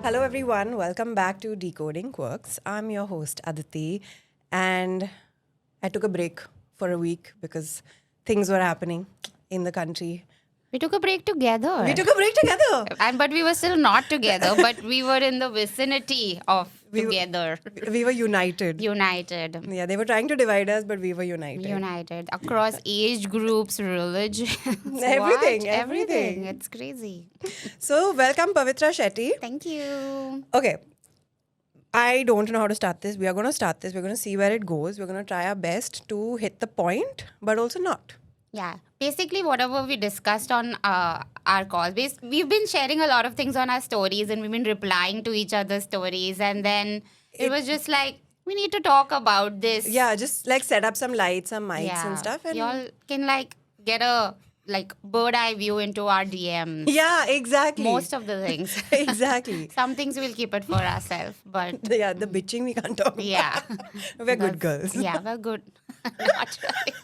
Hello, everyone. Welcome back to Decoding Quirks. I'm your host, Aditi, and I took a break for a week because things were happening in the country. We took a break together. We took a break together. But we were still not together, but we were in the vicinity of We were- together. We were united. United. Yeah, they were trying to divide us, but we were united. United. Across age groups, religions. Everything, what? everything. It's crazy. So, welcome, Pavitra Shetty. Thank you. Okay. I don't know how to start this. We are going to start this. We're going to see where it goes. We're going to try our best to hit the point, but also not. Yeah. Basically, whatever we discussed on our calls, we've been sharing a lot of things on our stories and we've been replying to each other's stories. And then it was just like, we need to talk about this. Yeah, just like set up some lights, some mics and stuff. And y'all can like get a bird eye view into our DM. yeah, exactly. Most of the things. Exactly. Some things we'll keep it for ourselves, but Yeah, the bitching we can't talk yeah. about. We're good girls. Yeah, we're good. Not really.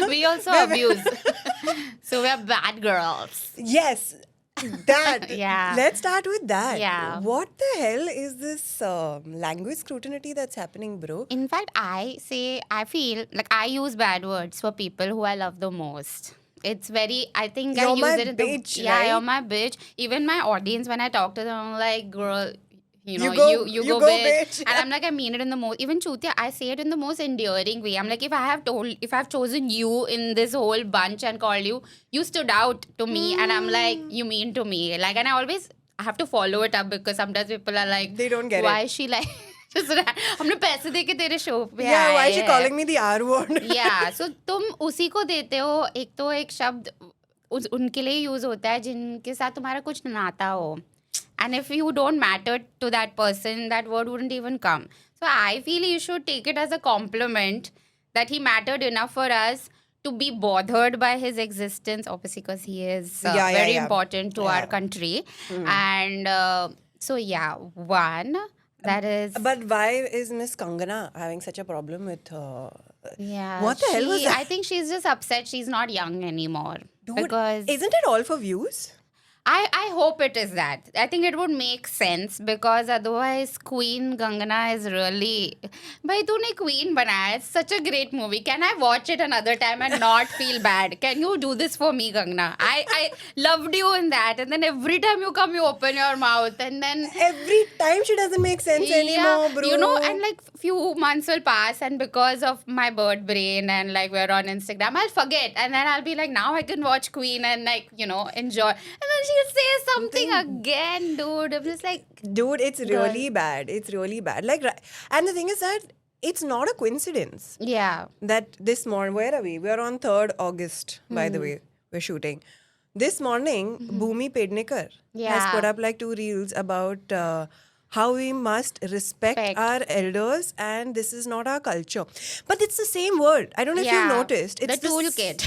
We also abuse. So we're bad girls. Yes, that. Yeah. Let's start with that. Yeah. What the hell is this language scrutiny that's happening, bro? In fact, I feel like I use bad words for people who I love the most. It's very, I think I You're use my it in bitch, the, yeah, right? you're my bitch. Even my audience, when I talk to them, I'm like, girl, you know, You you go, bitch. bitch. And I'm like, I mean it in the most, even Chutia, I say it in the most endearing way. I'm like, if I've chosen you in this whole bunch and called you, you stood out to me. And I'm like, you mean to me. Like, and I have to follow it up because sometimes people are like, They don't get why it. is she like, हमने पैसे दे के तेरे show पे Yeah, why is she आए हैं? calling me the R word? या सो तुम उसी को देते हो एक तो एक शब्द उनके लिए यूज होता है जिनके साथ तुम्हारा कुछ नाता हो and if you don't matter to that person that word wouldn't even come. So I feel you should take it as a compliment that he mattered enough for us to be bothered by his existence, obviously because he is very Yeah. important to our country. And so yeah, one that is But why is Miss Kangana having such a problem with yeah. What the hell was that? I think she's just upset she's not young anymore. Dude, because isn't it all for views? I hope it is that. I think it would make sense because otherwise Queen Gangana is really... Bhai, तूने Queen बनाया. It's such a great movie. Can I watch it another time and not feel bad? Can you do this for me, Gangana? I loved you in that. And then every time you come, you open your mouth. And then... Every time she doesn't make sense anymore, bro. You know, and like few months will pass and because of my bird brain and like we're on Instagram, I'll forget. And then I'll be like, now I can watch Queen and like, you know, enjoy. And then she'll say something again, dude. I'm just like... Dude, it's really bad. It's really bad. Like, and the thing is that it's not a coincidence Yeah. that this morning, where are we? We are on 3rd August, by the way. We're shooting. This morning, Bhumi Pednekar has Yeah. put up like 2 reels about how we must respect Respect. our elders and this is not our culture. But it's the same word. I don't know if you've noticed. It's the toolkit.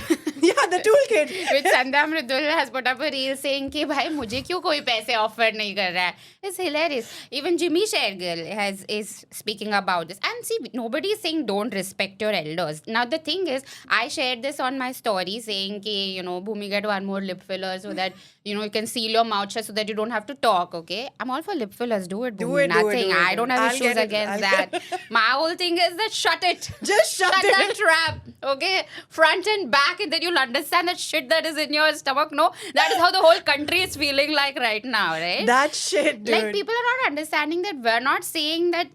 Yeah, the toolkit. Which Sandhya Mridul has put up a reel saying कि भाई मुझे क्यों कोई पैसे offer नहीं कर रहा है. It's hilarious. Even Jimmy Shergill is speaking about this. And see, nobody is saying don't respect your elders. Now the thing is, I shared this on my story saying कि, you know, Bhumi get one more lip filler so that, you know, you can seal your mouth shut so that you don't have to talk, okay? I'm all for lip fillers. Do it, Bhumi. Nothing. I don't have I'll issues get it. against I'll that. get it. My whole thing is that shut it. Just shut it. that trap, okay? Front and back, and then you'll understand that shit that is in your stomach. No, that is how the whole country is feeling like right now, right? That shit, dude. Like people are not understanding that we're not saying that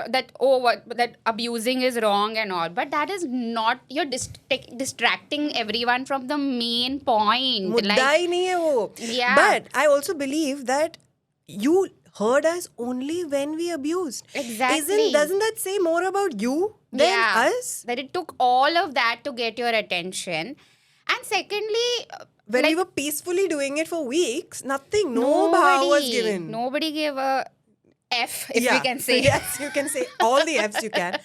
that abusing is wrong and all, but that is not, you're distracting everyone from the main point. मुद्दा ही नहीं है वो. Yeah. But I also believe that you heard us only when we abused. Exactly. Doesn't that say more about you than us? That it took all of that to get your attention. And secondly, When we were peacefully doing it for weeks, nothing, no bow was given. Nobody gave a F, if yeah. we can say. Yes, you can say all the Fs you can.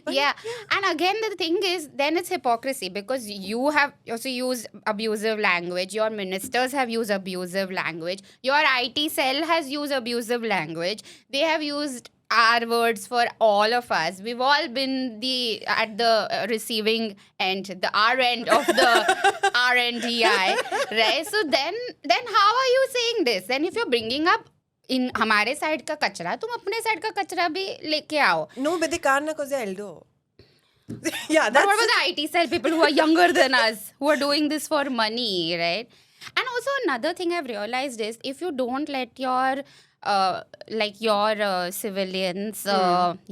Yeah. And again, the thing is, then it's hypocrisy because you have also used abusive language. Your ministers have used abusive language. Your IT cell has used abusive language. They have used R words for all of us. We've all been at the receiving end, the R end of the RNDI, right? So then how are you saying this? Then if you're bringing up इन हमारे side का कचरा तुम अपने side का कचरा भी लेके आओ. No, but they can't because they're elder. Yeah, But what that's about the IT cell people who are younger than us, who are doing this for money, right? And also another thing I've realized is if you don't let your civilians,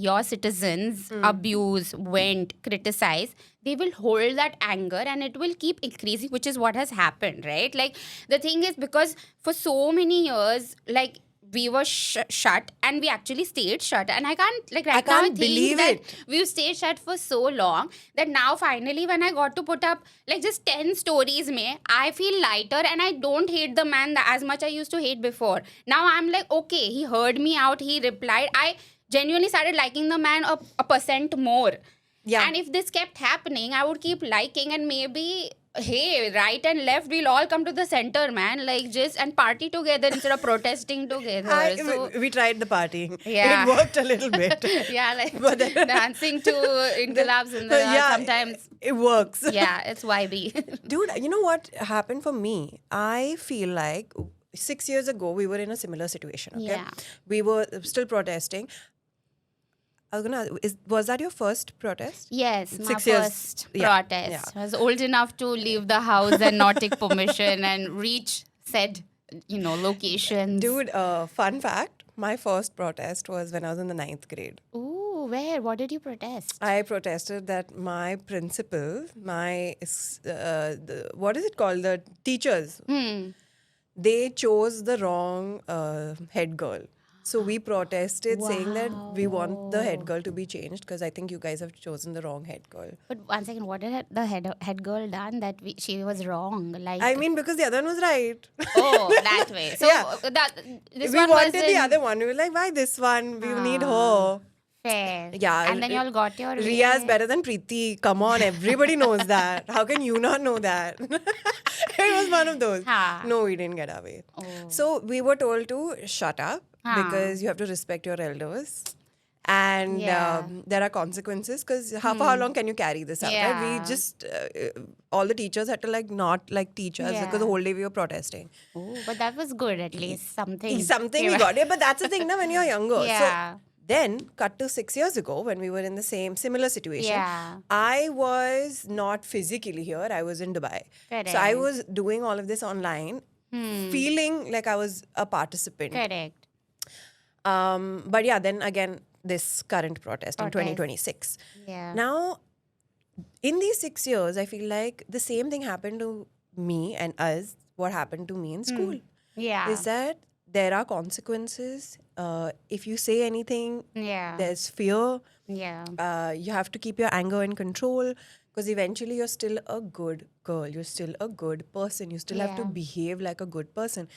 your citizens abuse, vent, criticize, they will hold that anger and it will keep increasing, which is what has happened, right? Like the thing is because for so many years, like we were shut and we actually stayed shut, and I can't like right now I can't think believe that it. we've stayed shut for so long that now finally when I got to put up like just 10 stories I feel lighter and I don't hate the man as much I used to hate before. Now I'm like, okay, he heard me out, he replied, I genuinely started liking the man a percent more. Yeah. And if this kept happening, I would keep liking, and maybe, hey, right and left, we'll all come to the center, man. Like, just and party together instead of protesting together. So, we tried the party. Yeah. It worked a little bit. yeah, like But then- dancing to Inqilab Zindabad Yeah, sometimes. it works. Yeah, it's vibey. Dude, you know what happened for me? I feel like 6 years ago, we were in a similar situation. Okay? Yeah. We were still protesting. I was gonna. Was that your first protest? Yes, my 6 years. first Yeah, protest. yeah. I was old enough to leave the house and not take permission and reach said, locations. Dude, fun fact: my first protest was when I was in the 9th grade. Ooh, where? What did you protest? I protested that my principal, what is it called? The teachers, they chose the wrong head girl. So we protested saying that we want the head girl to be changed because I think you guys have chosen the wrong head girl. But one second, what did the head girl done that she was wrong? Like I mean, because the other one was right. oh, that way. So Yeah. this We one wanted was the other one. We were like, why this one? We need her. fair. Yeah. And then you all got your Riya is way. better than Preeti. Come on, everybody knows that. How can you not know that? It was one of those. Ha. No, we didn't get away. Oh. So we were told to shut up Ha. because you have to respect your elders. And Yeah. there are consequences because for how long can you carry this out? Right? Yeah. We just, all the teachers had to not teach us Yeah. because the whole day we were protesting. Oh, but that was good at least. Something. Something we got it, but that's the thing now when you're younger. Yeah. So then, cut to 6 years ago when we were in the similar situation. Yeah. I was not physically here. I was in Dubai. Correct. So I was doing all of this online, feeling like I was a participant. Correct. But yeah, then again, this current protest in 2026. Yeah. Now, in these 6 years, I feel like the same thing happened to me and us, what happened to me in school. Yeah. Is that there are consequences. If you say anything, Yeah. there's fear. Yeah. You have to keep your anger in control because eventually you're still a good girl. You're still a good person. You still have to Yeah. behave like a good person.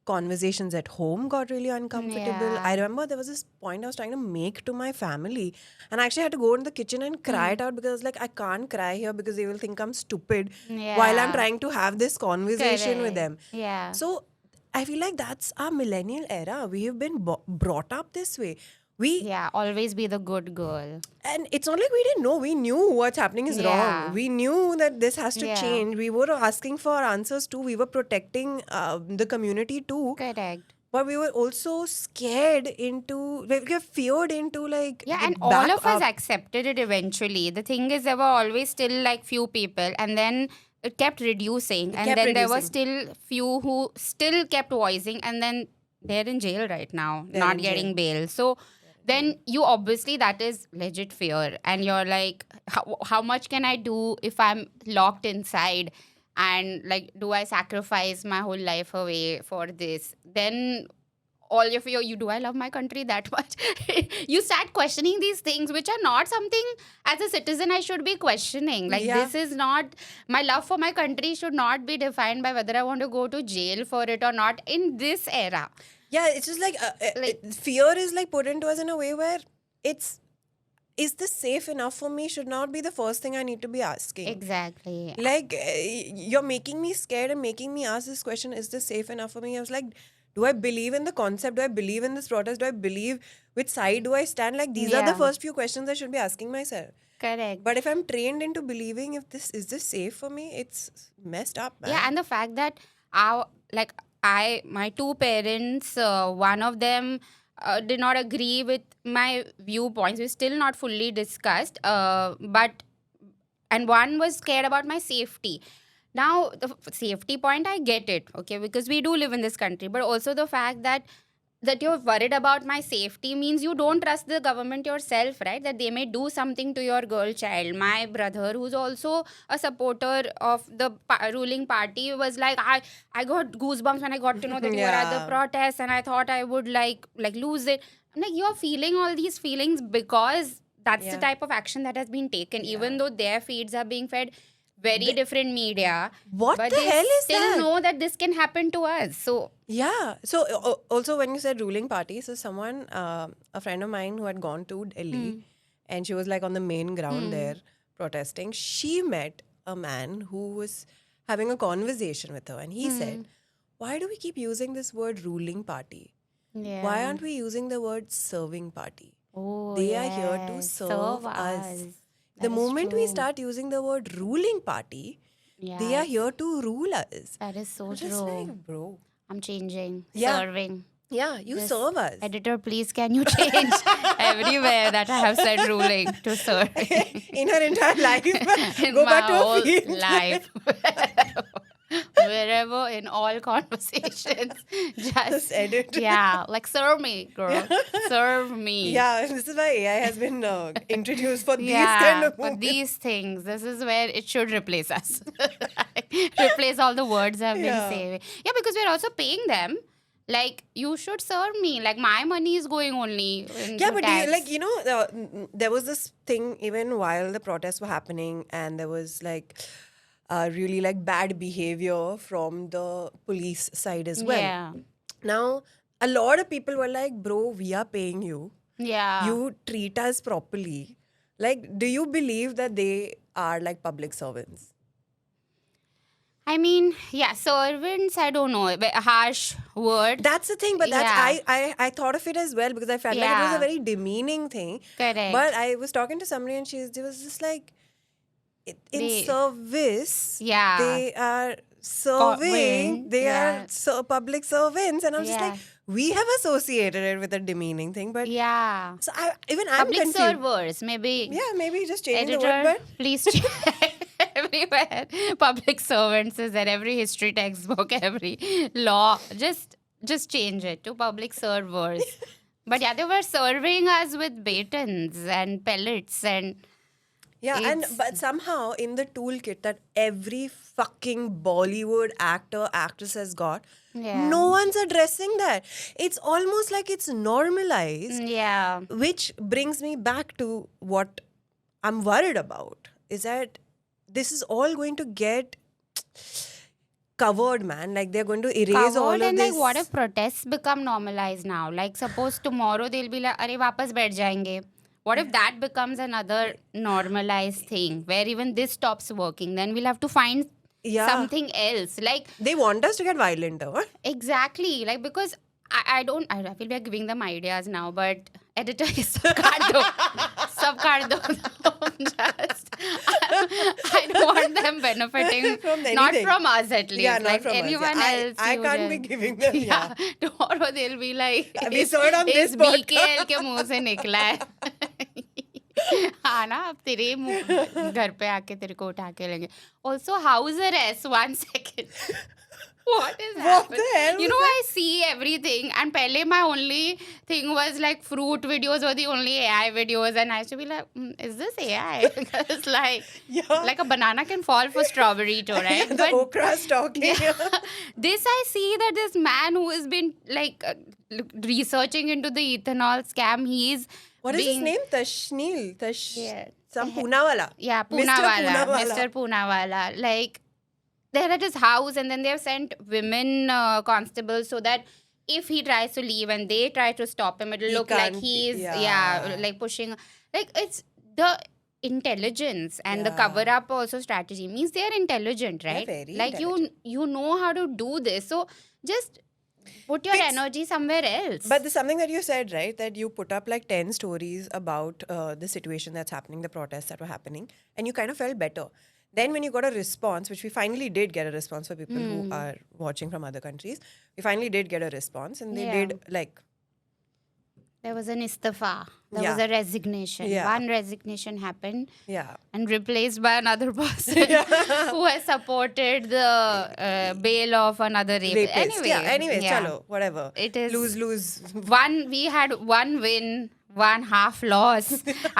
Conversations at home got really uncomfortable. Yeah. I remember there was this point I was trying to make to my family, and I actually had to go in the kitchen and cry it out because I was like, I can't cry here because they will think I'm stupid while I'm Yeah. trying to have this conversation with them. Yeah. So I feel like that's our millennial era. We have been brought up this way. Yeah. Always be the good girl. And it's not like we didn't know. We knew what's happening is Yeah. wrong. We knew that this has to Yeah. change. We were asking for answers too. We were protecting the community too. Correct. But we were also scared we were feared into Yeah, the and all back of us up. accepted it eventually. The thing is, there were always still like few people, and then it kept reducing, and kept then there were reducing. still few who still kept voicing, and then they're in jail right now, They're not in getting bail. So then you obviously that is legit fear, and you're like, how much can I do if I'm locked inside? And like, do I sacrifice my whole life away for this? Then all of you do I love my country that much? You start questioning these things, which are not something as a citizen I should be questioning. Like, Yeah. this is not, my love for my country should not be defined by whether I want to go to jail for it or not in this era. Yeah, it's just fear is put into us in a way where is this safe enough for me should not be the first thing I need to be asking. Exactly. You're making me scared and making me ask this question, is this safe enough for me? I was like, do I believe in the concept? Do I believe in this protest? Do I believe which side do I stand? Like, these are the Yeah. first few questions I should be asking myself. Correct. But if I'm trained into believing is this safe for me, it's messed up, man. Yeah, and the fact that my two parents, one of them did not agree with my viewpoints. We're still not fully discussed, and one was scared about my safety. Now, the safety point, I get it, okay, because we do live in this country, but also the fact that you're worried about my safety means you don't trust the government yourself, right? That they may do something to your girl child. My brother, who's also a supporter of the ruling party, was like, I got goosebumps when I got to know that you were at the protest, and I thought I would like lose it. I'm like, you're feeling all these feelings because that's the type of action that has been taken, even though their feeds are being fed very different media. What but the they hell is still that? know that this can happen to us. So yeah. So also when you said ruling party, so someone, a friend of mine who had gone to Delhi, and she was like on the main ground there protesting. She met a man who was having a conversation with her, and he said, "Why do we keep using this word ruling party? Why aren't we using the word serving party? They are here to serve us. The moment we start using the word ruling party, they are here to rule us." That is so Just true. like, bro. I'm changing. Yeah. Serving. Yeah, you serve us. Editor, please can you change everywhere that I have said ruling to serving? In her entire life, In go my back to her whole field. life. Wherever, in all conversations. Just edit. Yeah, like serve me, girl. Serve me. Yeah, this is why AI has been introduced for these kind of for movements. these things. This is where it should replace us. Replace all the words I've been saying. Yeah, because we're also paying them. Like, you should serve me. Like, my money is going only into Yeah, but tax. there was this thing even while the protests were happening, and there was like really like bad behavior from the police side as well. Yeah. Now, a lot of people were like, bro, we are paying you. Yeah. You treat us properly. Like, do you believe that they are like public servants? I mean, yeah, servants, I don't know, a harsh word. That's the thing, but that's Yeah. I thought of it as well because I felt like it was a Yeah. very demeaning thing. Correct. But I was talking to somebody and she was just like, in service, Yeah. they are serving, they Yeah. are public servants, and I'm just Yeah. like, we have associated it with a demeaning thing, but Yeah. so I'm Public confused. servers, maybe. Yeah, maybe just change the Editor, word, but please check everywhere. Public servants is there, every history textbook, every law. Just change it to public servers. But yeah, they were serving us with batons and pellets and yeah, but somehow in the toolkit that every fucking Bollywood actor, actress has got, no one's addressing that. It's almost like it's normalized. yeah. Which brings me back to what I'm worried about, is that this is all going to get covered, man. Like, they're going to erase all of and this. like, what if protests become normalized now? Like, suppose tomorrow they'll be like, "Arey, वापस बैठ जाएंगे." What if that becomes another normalized thing where even this stops working? Then we'll have to find something else. Like, they want us to get violent, huh? exactly. Like, because I feel we are giving them ideas now, but editor is sab kar do. Just, I don't want them benefiting From not anything. from us at least. Yeah, not like from us. anyone Yeah, else. I you can't just- be giving them. Yeah. Tomorrow they'll be like, We saw it on this BKL के मुंह से निकला है. हाँ ना, अब तेरे घर पे आके तेरे को उठा के लेंगे. Also, house arrest. 1 second. What is happening? the hell You was know, I see everything. And pehle my only thing was like fruit videos were the only AI videos. And I used to be like, is this AI? Because like a banana can fall for strawberry too, right? The okra stalking. This I see that this man who has been like researching into the ethanol scam, he's What is his name? Tashneel. Some Poonawala. Yeah, Mr. Poonawala. Mr. Poonawala. Like, they're at his house and then they've sent women constables so that if he tries to leave and they try to stop him, it'll look like he's, like pushing. Like, it's the intelligence and the cover-up also strategy. Means they're intelligent, right? They're very like, you know how to do this. So, just put your energy somewhere else. But there's something that you said, right? That you put up like 10 stories about the situation that's happening, the protests that were happening, and you kind of felt better. Then when you got a response, which we finally did get a response for people who are watching from other countries, we finally did get a response, and they did like. There was an istifa. There Yeah. was a resignation. Yeah. One resignation happened Yeah. and replaced by another person who has supported the bail of another rapist. Anyways, chalo, whatever. It is lose. we had one win, one half loss.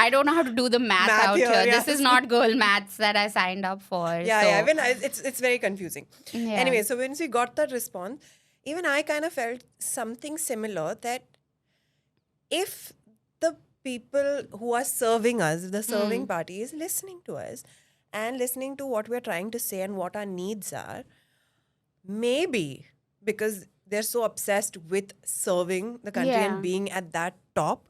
I don't know how to do the math out here, here. yeah. This is not girl maths that I signed up for. Yeah. Even it's very confusing. Yeah. Anyway, so once we got that response, even I kind of felt something similar, that if the people who are serving us, the serving party, is listening to us and listening to what we're trying to say and what our needs are, maybe because they're so obsessed with serving the country Yeah. and being at that top,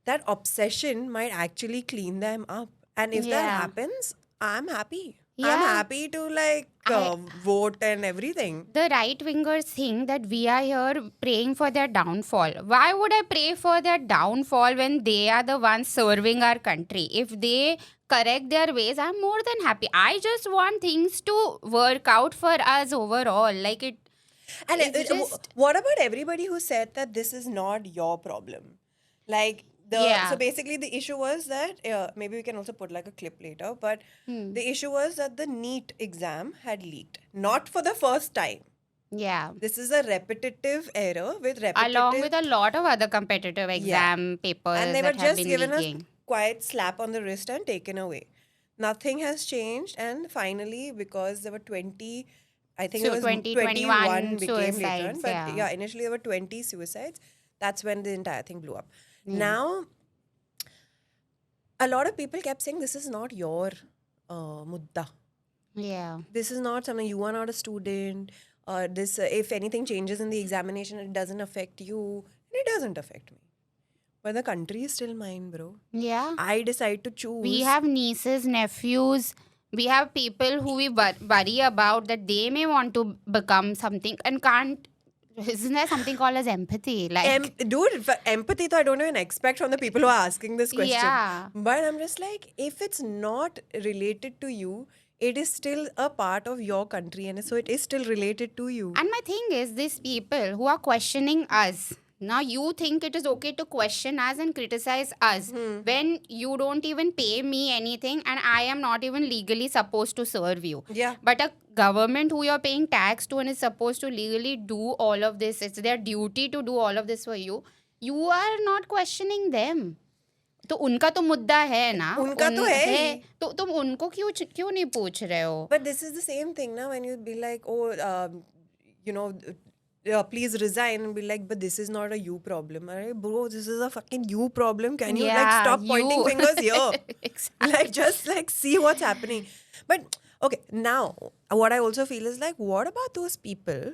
that obsession might actually clean them up. And if that Yeah. happens, I'm happy. I'm Yeah. happy to vote and everything. The right wingers think that we are here praying for their downfall. Why would I pray for their downfall when they are the ones serving our country? If they correct their ways, I'm more than happy. I just want things to work out for us overall. Like it. And It's just- what about everybody who said that this is not your problem? Like Yeah. so basically the issue was that maybe we can also put like a clip later, but the issue was that the NEET exam had leaked, not for the first time. Yeah. This is a repetitive error with repetitive, Along with a lot of other competitive exam papers and they were that have just been given leaking. a quiet slap on the wrist and taken away. Nothing has changed, and finally, because there were 20, I think So it was 21 became later on, suicides, but yeah. initially there were 20 suicides. That's when the entire thing blew up. Now, a lot of people kept saying this is not your mudda. Yeah. This is not something, you are not a student. This if anything changes in the examination, it doesn't affect you. It doesn't affect me. But the country is still mine, bro. Yeah. I decide to choose. We have nieces, nephews. We have people who we worry about that they may want to become something and can't. Isn't there something called as empathy? Like, Dude, for empathy, though, I don't even expect from the people who are asking this question. Yeah. But I'm just like, if it's not related to you, it is still a part of your country, and so it is still related to you. and my thing is, these people who are questioning us. Now you think it is okay to question us and criticize us when you don't even pay me anything and I am not even legally supposed to serve you. Yeah. But a government who you're paying tax to and is supposed to legally do all of this, it's their duty to do all of this for you. You are not questioning them. तो उनका तो मुद्दा है ना, उनका तो है ही। तो तुम उनको क्यों नहीं पूछ रहे हो? But this is the same thing now when you be like, please resign, and be like, but this is not a you problem. Alright, bro, this is a fucking you problem. Can you stop pointing you. fingers here? Exactly. Just see what's happening. But okay, now what I also feel is like, what about those people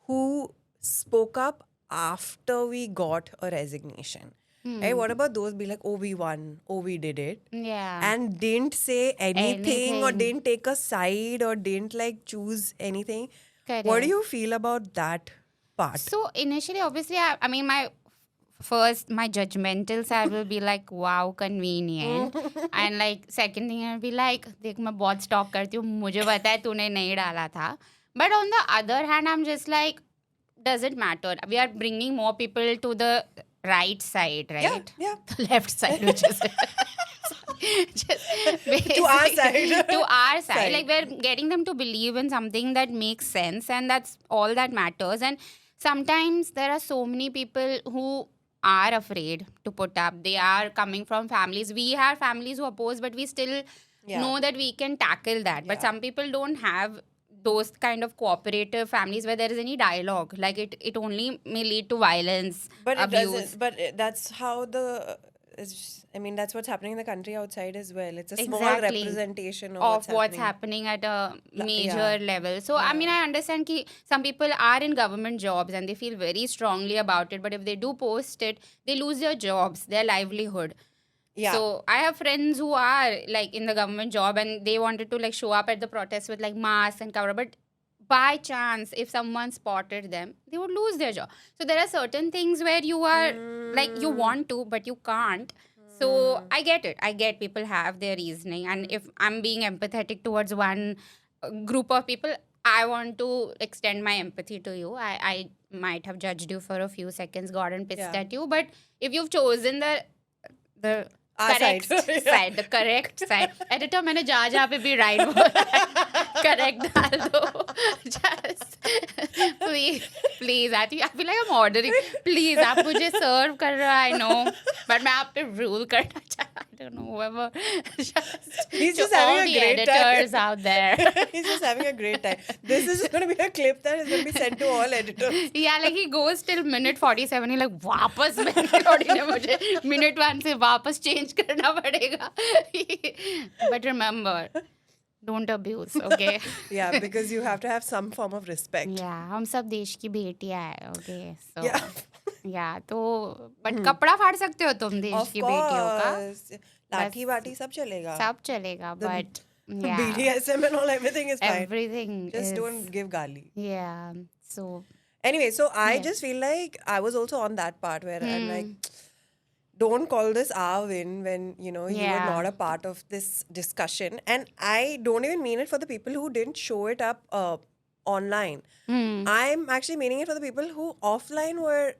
who spoke up after we got a resignation? Right? What about those be like, oh, we won, oh, we did it, Yeah. and didn't say anything or Anything. didn't take a side or didn't choose anything? What Correct. do you feel about that part? So initially, obviously, I mean, my judgmental side will be like, wow, convenient. And like, second thing, I'll be like, देख मैं बहुत stalk करती हूँ, मुझे पता है तूने नहीं डाला था. But on the other hand, I'm just like, does it matter? We are bringing more people to the right side, right? Yeah. The left side, which is just To our side. to our side. Side. Like, we're getting them to believe in something that makes sense, and that's all that matters. And sometimes there are so many people who are afraid to put up. They are coming from families. We have families who oppose, but we still know that we can tackle that. But some people don't have those kind of cooperative families where there is any dialogue. Like, it only may lead to violence, But it abuse. doesn't. But that's how that's what's happening in the country outside as well. It's a small Exactly. representation of what's happening at a major level. So, I mean, I understand that some people are in government jobs and they feel very strongly about it. But if they do post it, they lose their jobs, their livelihood. Yeah. So, I have friends who are like in the government job and they wanted to like show up at the protest with like masks and cover. But by chance, if someone spotted them, they would lose their job. So, there are certain things where you are like, you want to, but you can't. So I get it. I get people have their reasoning. And if I'm being empathetic towards one group of people, I want to extend my empathy to you. I might have judged you for a few seconds, gotten pissed Yeah. at you. But if you've chosen the Our correct side. side, the correct side. Editor, मैंने जहाँ पे भी right बोला है, correct डाल दो. Just please. I feel like I'm ordering. Please, आप मुझे serve कर रहा, I know. But मैं आप पे rule करना चाहता. I don't know, whoever. He's To just all having a the great editors time. out there. He's just having a great time. This is just going to be a clip that is going to be sent to all editors. Yeah, like he goes till minute 47. He like वापस मैंने मुझे minute 1 से वापस change करना पड़ेगा. But remember, don't abuse, okay? Yeah, because you have to have some form of respect. Yeah, हम सब देश की बेटियां हैं, okay? So Yeah. yeah, तो but कपड़ा फाड़ सकते हो तुम देश Of की बेटियों का, course. लाठी वाठी सब चलेगा. सब चलेगा, but yeah, BDSM and all, everything is fine. everything Just is, don't give gali. yeah. So Anyway, so I Yes. just feel like I was also on that part where I'm like, don't call this our win when, you know, you were Yeah. not a part of this discussion. And I don't even mean it for the people who didn't show it up online. I'm actually meaning it for the people who offline were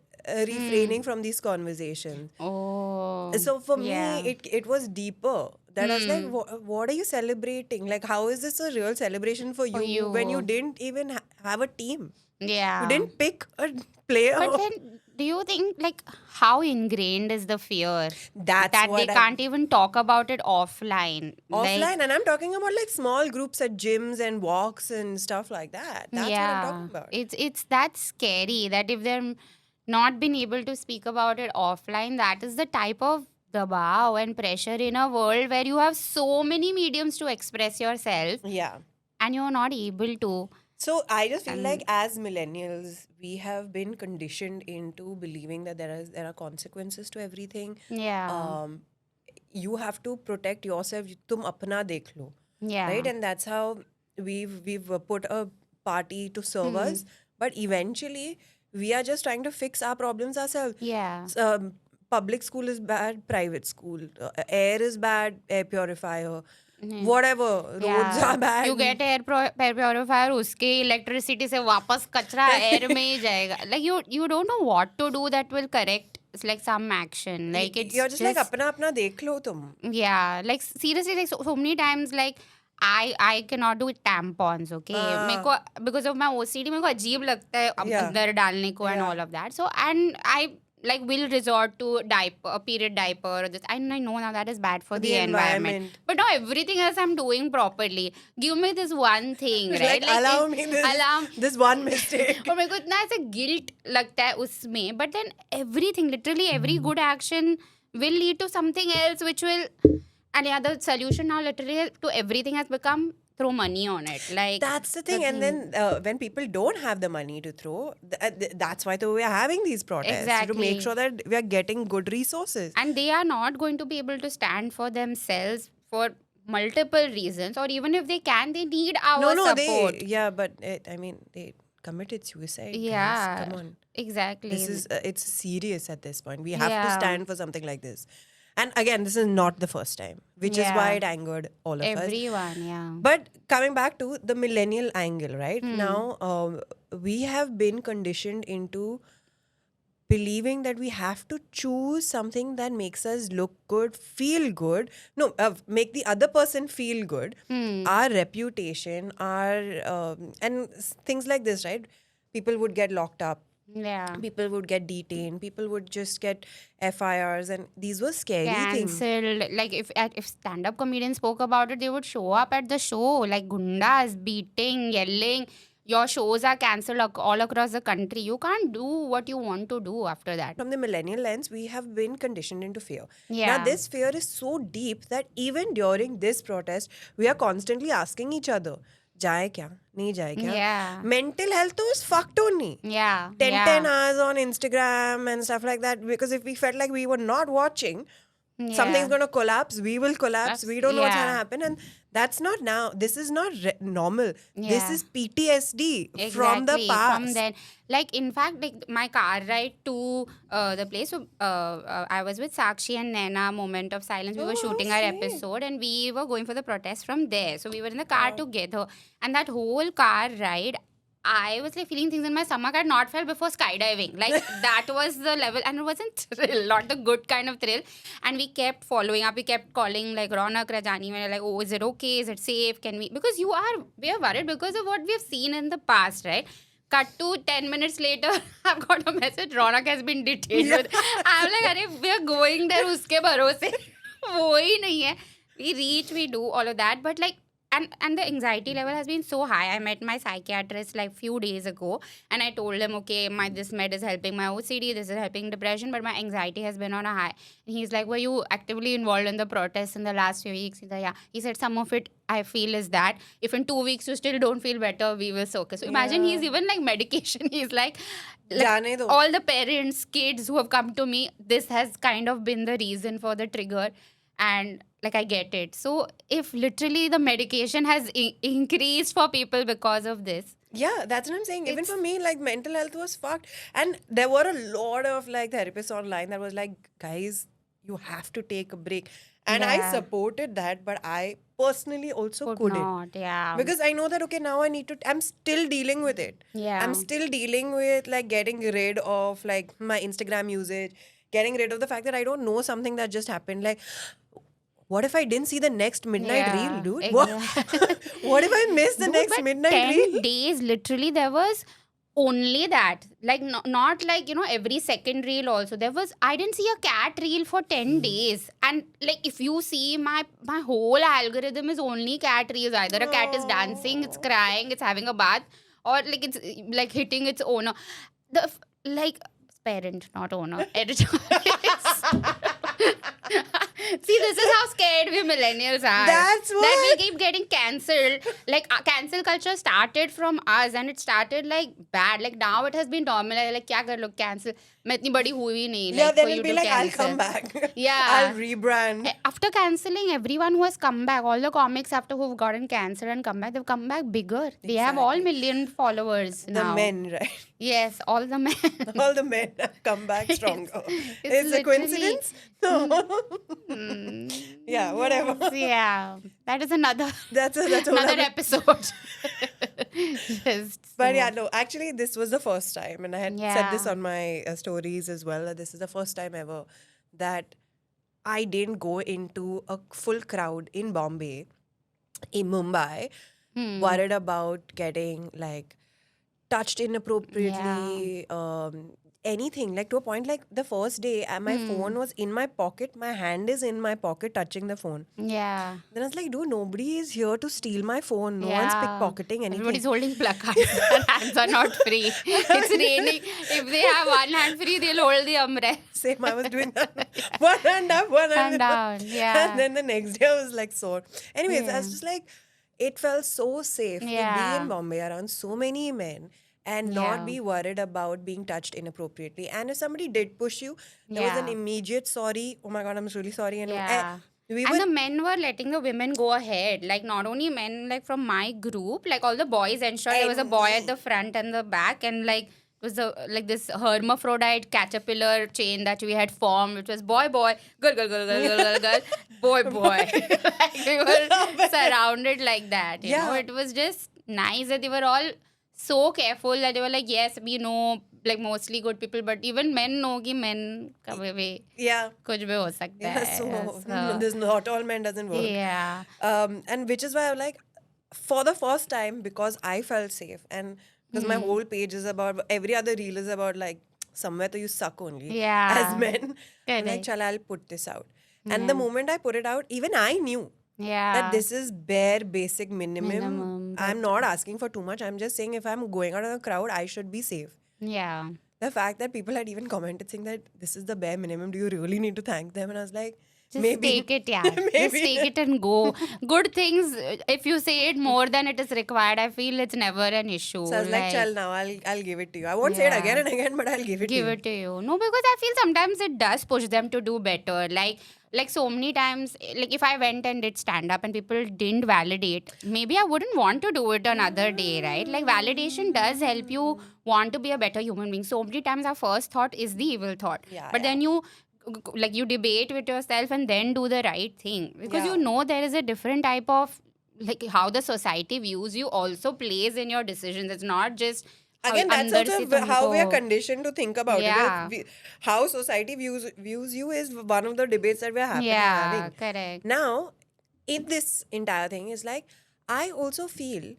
refraining from these conversations. oh, So for yeah. me, it was deeper. That I was like, what are you celebrating? Like, how is this a real celebration for you when you you. didn't even have a team? Yeah. You didn't pick a player. But then, do you think like how ingrained is the fear That's that what they can't even talk about it offline? offline, and I'm talking about like small groups at gyms and walks and stuff like that. That's what I'm talking about. It's that scary that if they're not been able to speak about it offline, that is the type of dabaw and pressure in a world where you have so many mediums to express yourself Yeah. and you're not able to. So I just feel like as millennials, we have been conditioned into believing that there are consequences to everything. Yeah. You have to protect yourself. Tum apna dekh lo. Yeah. Right? And that's how we've put a party to serve us. But eventually, we are just trying to fix our problems ourselves. Yeah. Public school is bad, private school. Air is bad, air purifier. Whatever, roads are bad. You get air purifier, उसके electricity से वापस कचरा air में ही जाएगा. Like you don't know what to do that will correct. It's like some action. Like it's You're just like apna dekh lo tum. Yeah, like seriously, like so many times, like I cannot do tampons, okay? मेरे को because of my OCD मेरे को अजीब लगता है अंदर डालने को and all of that. So and I like will resort to period diaper or this. And I know now that is bad for the environment. But now everything else I'm doing properly. Give me this one thing, right? Like allow me this one mistake. और मेरे को इतना ऐसे guilt लगता है उसमें. But then everything, literally every good action will lead to something else which will... And yeah, the solution now literally to everything has become throw money on it. Like that's the thing. And then when people don't have the money to throw, that's why we are having these protests. Exactly. To make sure that we are getting good resources. And they are not going to be able to stand for themselves for multiple reasons. Or even if they can, they need our support. They committed suicide. Yeah. Guys. Come on. Exactly. This is it's serious at this point. We have to stand for something like this. And again, this is not the first time, which is why it angered all of us. Everyone, yeah. But coming back to the millennial angle, right? Now, we have been conditioned into believing that we have to choose something that makes us look good, feel good. No, make the other person feel good. Our reputation, and things like this, right? People would get locked up. Yeah. People would get detained. People would just get FIRs, and these were scary things. Cancelled. Like if stand-up comedians spoke about it, they would show up at the show like gundas, beating, yelling. Your shows are cancelled all across the country. You can't do what you want to do after that. From the millennial lens, we have been conditioned into fear. Yeah. Now, this fear is so deep that even during this protest, we are constantly asking each other, जाए क्या नहीं जाए क्या Yeah. Mental health was fucked only. Yeah. 10 hours on Instagram and stuff like that, because if we felt like we were not watching, Something's going to collapse. We will collapse. We don't know what's going to Yeah. happen. And that's not now. This is not normal. This Yeah. is PTSD from the Exactly. past. From then, like in fact, like my car ride to the place. So I was with Sakshi and Naina. Moment of silence. We were Oh, shooting our sweet. episode, and we were going for the protest from there. So we were in the car Wow. together, and that whole car ride, I was like feeling things in my stomach I had not felt before skydiving. Like that was the level, and it wasn't thrill, not the good kind of thrill. And we kept following up. We kept calling like Ronak, Rajani. We were like, "Oh, is it okay? Is it safe? Can we?" Because we are worried because of what we've seen in the past, right? Cut to 10 minutes later, I've got a message. Ronak has been detained. I'm like, "Arey, we are going there. Uske bharose." वो ही नहीं है. We reach, we do all of that, but like. And the anxiety level has been so high. I met my psychiatrist like few days ago, and I told him, okay, my this med is helping my OCD, this is helping depression, but my anxiety has been on a high. And he's like, were you actively involved in the protests in the last few weeks? He's like, yeah. He said some of it I feel is that if in 2 weeks you still don't feel better, we will okay. So imagine he's even like medication. He's like Jaane do. all the parents, kids who have come to me, this has kind of been the reason for the trigger. And like I get it. So if literally the medication has increased for people because of this. Yeah, that's what I'm saying. Even for me, like mental health was fucked. And there were a lot of like therapists online that was like, guys, you have to take a break. And I Yeah. supported that, but I personally also Could couldn't. not, yeah. Because I know that, okay, now I need to, I'm still dealing with it. Yeah. I'm still dealing with like getting rid of like my Instagram usage, getting rid of the fact that I don't know something that just happened. Like, what if I didn't see the next midnight Yeah, reel, dude? exactly. What if I missed the Dude, next but midnight 10 reel? days, literally, there was only that. Like, not like, every second reel also. There was, I didn't see a cat reel for 10 days. And, like, if you see, my whole algorithm is only cat reels. Either a cat is dancing, it's crying, it's having a bath, or, like, it's, like, hitting its owner. Like, parent, not owner. Editor. See, this is how scared we millennials are. That's That what. we keep getting cancelled. Like, cancel culture started from us, and it started like bad. Like, now it has been normalized. Like, kya kar lo, cancel. मैं इतनी बड़ी हुई नहीं. Yeah, Like, then for it'll you be to like, I'll cancel. come back. Yeah. I'll rebrand. After cancelling, everyone who has come back, all the comics after who've gotten cancelled and come back, they've come back bigger. They have all Exactly. million followers The now. men, right? Yes, all the men. All the men have come back stronger. It's It's a literally- coincidence? No. Mm, Yeah, whatever. yeah, that is another That's a whole another other- episode. Just But yeah, no, actually, this was the first time, and I had said this Yeah. on my stories as well. That this is the first time ever that I didn't go into a full crowd in Bombay, in Mumbai, worried about getting like touched inappropriately, anything. Like to a point, like the first day, my phone was in my pocket. My hand is in my pocket, touching the phone. yeah. Then I was like, dude, nobody is here to steal my phone. No one's Yeah. pickpocketing anything. Everybody's holding placards. Their hands are not free. It's raining. If they have one hand free, they'll hold the umbrella. Same, I was doing that. One hand up, one hand down. Yeah. And then the next day I was like sore. Anyways, I was just like, it felt so safe to be Yeah. in Bombay around so many men and Yeah. not be worried about being touched inappropriately. And if somebody did push you, there was an Yeah. immediate sorry. Oh my God, I'm really sorry. And Yeah. we And were the men were letting the women go ahead. Like, not only men, like from my group, like all the boys ensured there was a boy at the front and the back, and like it was like this hermaphrodite caterpillar chain that we had formed, which was boy, boy, girl, girl, girl, girl, girl, girl, girl, boy, boy. Like, we were surrounded like that. You know, Yeah. it was just nice that they were all so careful that they were like, yes, we know, like mostly good people, but even men know कि men कभी भी yeah. कुछ भी हो सकता Yeah, है. so this not all men doesn't work. Yeah. And which is why I'm like, for the first time, because I felt safe and because my whole page is about, every other reel is about like, somewhere to you suck only Yeah. as men. I'm like, Correct. chal, I'll put this out. And the moment I put it out, even I knew Yeah. that this is bare basic minimum. Minimum, I'm not asking for too much. I'm just saying if I'm going out in a crowd, I should be safe. Yeah. The fact that people had even commented saying that this is the bare minimum, do you really need to thank them? And I was like, Just maybe. take it, yeah. Just take it and go. Good things, if you say it more than it is required, I feel it's never an issue. So I was like, chal, now I'll give it to you. I won't say it Yeah. again and again, but I'll give it Give to you. it to you. No, because I feel sometimes it does push them to do better. Like, like so many times, like if I went and did stand up and people didn't validate, maybe I wouldn't want to do it another day, right? Like validation does help you want to be a better human being. So many times our first thought is the evil thought, Yeah, but then you like you debate with yourself and then do the right thing, because you know there is a different type of like how the society views you also plays in your decisions. It's not just Again, that's अंदर से also how we are तुमको- conditioned to think about Yeah. it. How society views you is one of the debates that we're having. yeah, correct. Now, in this entire thing is like, I also feel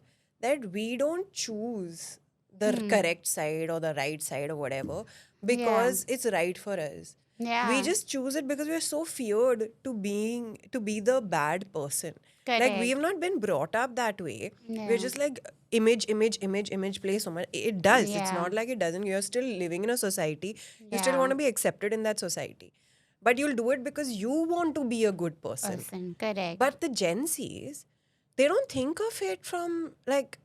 that we don't choose the correct side or the right side or whatever because it's right for us. Yeah. We just choose it because we're so feared to be the bad person. Like Correct. we have not been brought up that way. Yeah. We're just like image play so much. It does. It's Yeah. not like it doesn't. You're still living in a society. You still Yeah. want to be accepted in that society. But you'll do it because you want to be a good person. Correct. But the Gen Zs, they don't think of it from like,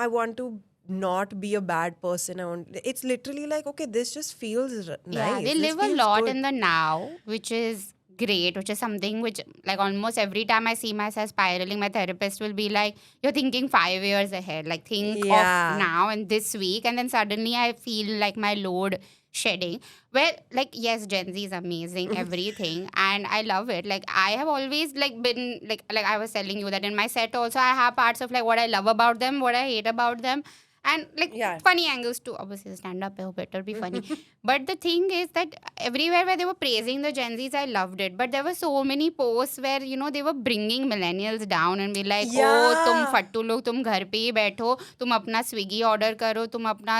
I want to not be a bad person. It's literally like, okay, this just feels nice. Yeah, they This live a feels lot good. in the now, which is great, which is something which, like, almost every time I see myself spiraling, my therapist will be like, you're thinking 5 years ahead. Like, think Yeah. of now and this week. And then suddenly I feel like my load shedding. Where, like, yes, Gen Z is amazing, everything. And I love it. Like, I have always, like, been, like I was telling you that in my set also, I have parts of, like, what I love about them, what I hate about them. And like Yeah. funny angles too. Obviously, stand up better be funny. But the thing is that everywhere where they were praising the Gen Zs, I loved it. But there were so many posts where they were bringing millennials down and be like, oh, तुम फट्टू लोग, तुम घर पे ही बैठो, तुम अपना Swiggy order करो, तुम अपना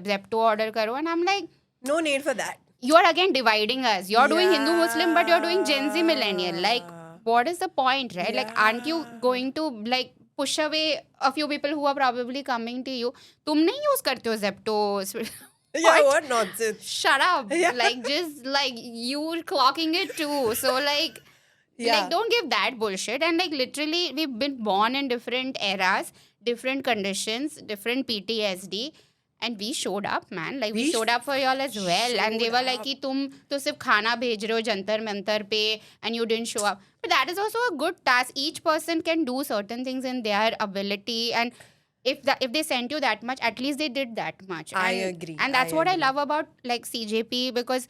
Zepto order करो. And I'm like, No need for that. you are again dividing us. You're doing Hindu Muslim, but you're doing Gen Z millennial. Like, what is the point, right? Like, aren't you going to like push away a few people who are probably coming to you? तुम नहीं use करते हो Zepto? Yeah, what nonsense. Shut up. Yeah. Like, just like you're clocking it too. So like, Yeah. like don't give that bullshit. And like literally, we've been born in different eras, different conditions, different PTSD. And we showed up, man. Like, we showed up for y'all as well. And they were like, कि तुम तो सिर्फ खाना भेज रहे हो जंतर मंतर पे, and you didn't show up. But that is also a good task. Each person can do certain things in their ability. And if they sent you that much, at least they did that much. I And- agree. And that's what I love about like CJP, because